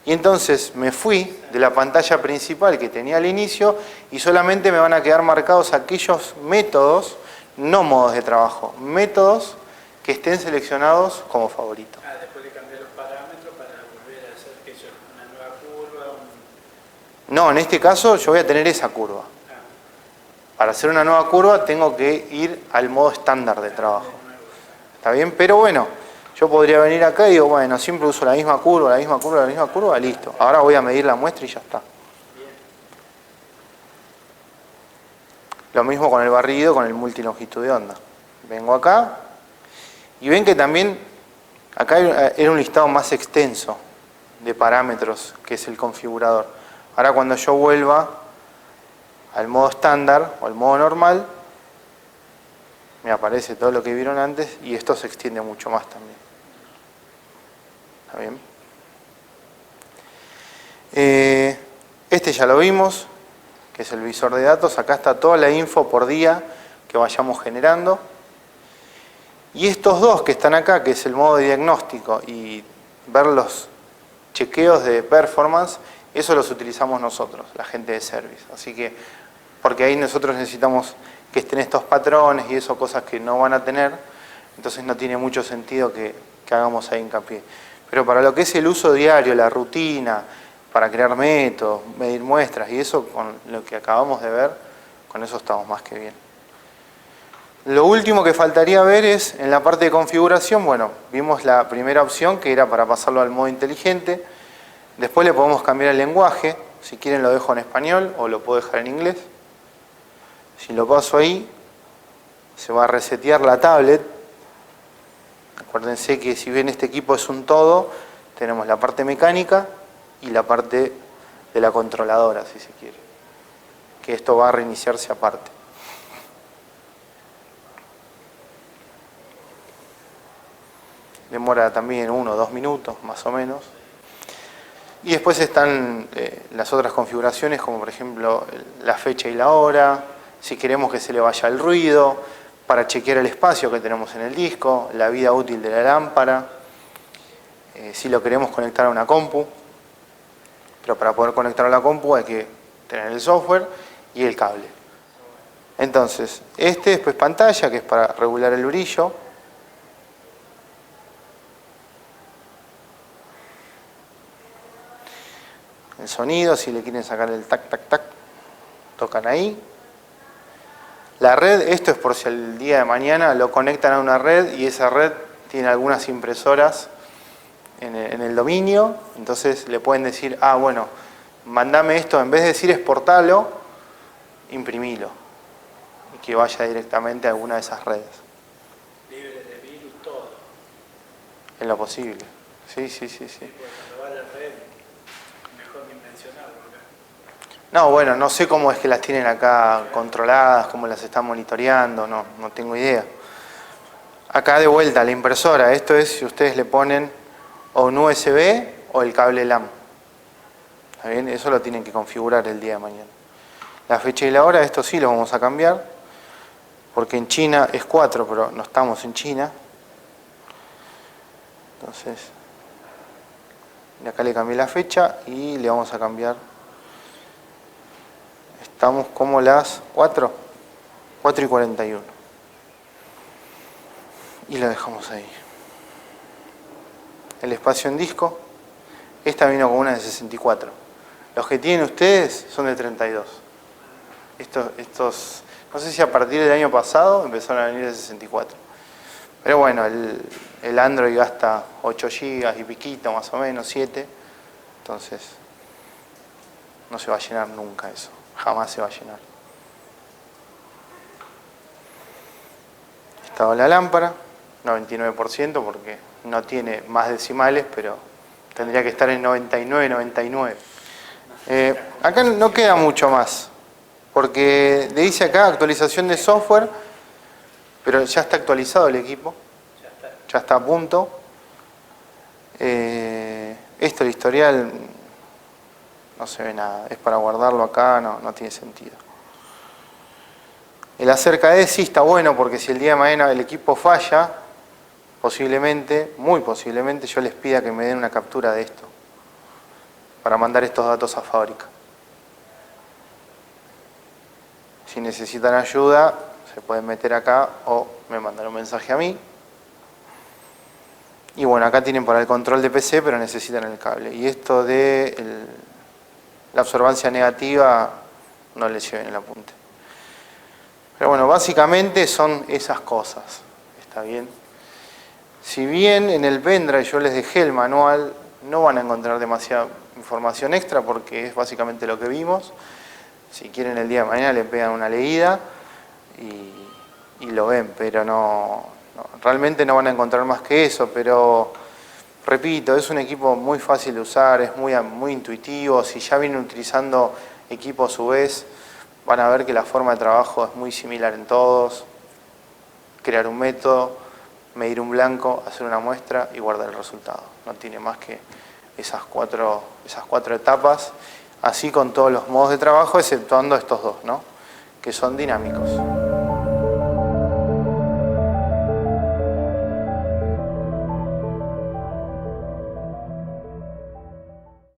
Y entonces me fui de la pantalla principal que tenía al inicio y solamente me van a quedar marcados aquellos métodos, no modos de trabajo, métodos que estén seleccionados como favorito. Después de cambiar los parámetros para volver a hacer que yo, una nueva curva. No, en este caso yo voy a tener esa curva. Para hacer una nueva curva tengo que ir al modo estándar de trabajo. ¿Está bien? Pero bueno, yo podría venir acá y digo, bueno, siempre uso la misma curva, la misma curva, la misma curva, listo. Ahora voy a medir la muestra y ya está. Lo mismo con el barrido, con el multilongitud de onda. Vengo acá y ven que también acá era un listado más extenso de parámetros que es el configurador. Ahora cuando yo vuelva al modo estándar o al modo normal, me aparece todo lo que vieron antes y esto se extiende mucho más también. ¿Está bien? Este ya lo vimos, que es el visor de datos. Acá está toda la info por día que vayamos generando. Y estos dos que están acá, que es el modo de diagnóstico y ver los chequeos de performance, Eso los utilizamos nosotros, la gente de Service. Así que, porque ahí nosotros necesitamos que estén estos patrones y eso, cosas que no van a tener, entonces no tiene mucho sentido que hagamos ahí hincapié. Pero para lo que es el uso diario, la rutina, para crear métodos, medir muestras y eso, con lo que acabamos de ver, con eso estamos más que bien. Lo último que faltaría ver es, en la parte de configuración, bueno, vimos la primera opción que era para pasarlo al modo inteligente. Después le podemos cambiar el lenguaje. Si quieren lo dejo en español o lo puedo dejar en inglés. Si lo paso ahí, se va a resetear la tablet. Acuérdense que si bien este equipo es un todo, tenemos la parte mecánica y la parte de la controladora, si se quiere. Que esto va a reiniciarse aparte. Demora también 1 o 2 minutos, más o menos. Y después están las otras configuraciones, como por ejemplo la fecha y la hora, si queremos que se le vaya el ruido, para chequear el espacio que tenemos en el disco, la vida útil de la lámpara, si lo queremos conectar a una compu. Pero para poder conectar a la compu hay que tener el software y el cable. Entonces, después pantalla, que es para regular el brillo. El sonido, si le quieren sacar el tac, tac, tac, tocan ahí. La red, esto es por si el día de mañana lo conectan a una red y esa red tiene algunas impresoras en el dominio, entonces le pueden decir, bueno, mandame esto, en vez de decir exportalo, imprimilo y que vaya directamente a alguna de esas redes. Libre de virus, todo. En lo posible. Sí. Sí, cuando va a la red, mejor ni mencionarlo acá. No, bueno, no sé cómo es que las tienen acá controladas, cómo las están monitoreando, no tengo idea. Acá de vuelta, la impresora, esto es si ustedes le ponen o un USB o el cable LAN. ¿Está bien? Eso lo tienen que configurar el día de mañana. La fecha y la hora, esto sí lo vamos a cambiar, porque en China es 4, pero no estamos en China. Entonces, de acá le cambié la fecha y le vamos a cambiar. Estamos como las 4:41. Y lo dejamos ahí. El espacio en disco, esta vino con una de 64. Los que tienen ustedes son de 32. Estos, no sé si a partir del año pasado empezaron a venir de 64. Pero bueno, el Android gasta 8 GB y piquito, más o menos, 7. Entonces, no se va a llenar nunca eso. Jamás se va a llenar. Esta es la lámpara, 99%, porque no tiene más decimales, pero tendría que estar en 99, 99. Acá no queda mucho más, porque le dice acá actualización de software, pero ya está actualizado el equipo, ya está a punto. Esto, el historial, no se ve nada, es para guardarlo acá, no tiene sentido. El acerca de sí está bueno porque si el día de mañana el equipo falla, posiblemente, muy posiblemente, yo les pida que me den una captura de esto para mandar estos datos a fábrica. Si necesitan ayuda, se pueden meter acá o me mandan un mensaje a mí. Y bueno, acá tienen para el control de PC, pero necesitan el cable. Y esto de la absorbancia negativa, no les lleven el apunte. Pero bueno, básicamente son esas cosas. ¿Está bien? Si bien en el pendrive yo les dejé el manual, no van a encontrar demasiada información extra porque es básicamente lo que vimos. Si quieren el día de mañana le pegan una leída y lo ven, pero realmente no van a encontrar más que eso. Pero repito, es un equipo muy fácil de usar, es muy intuitivo. Si ya vienen utilizando equipo a su vez, van a ver que la forma de trabajo es muy similar en todos. Crear un método, medir un blanco, hacer una muestra y guardar el resultado. No tiene más que esas cuatro etapas, así con todos los modos de trabajo, exceptuando estos dos, ¿no? Que son dinámicos.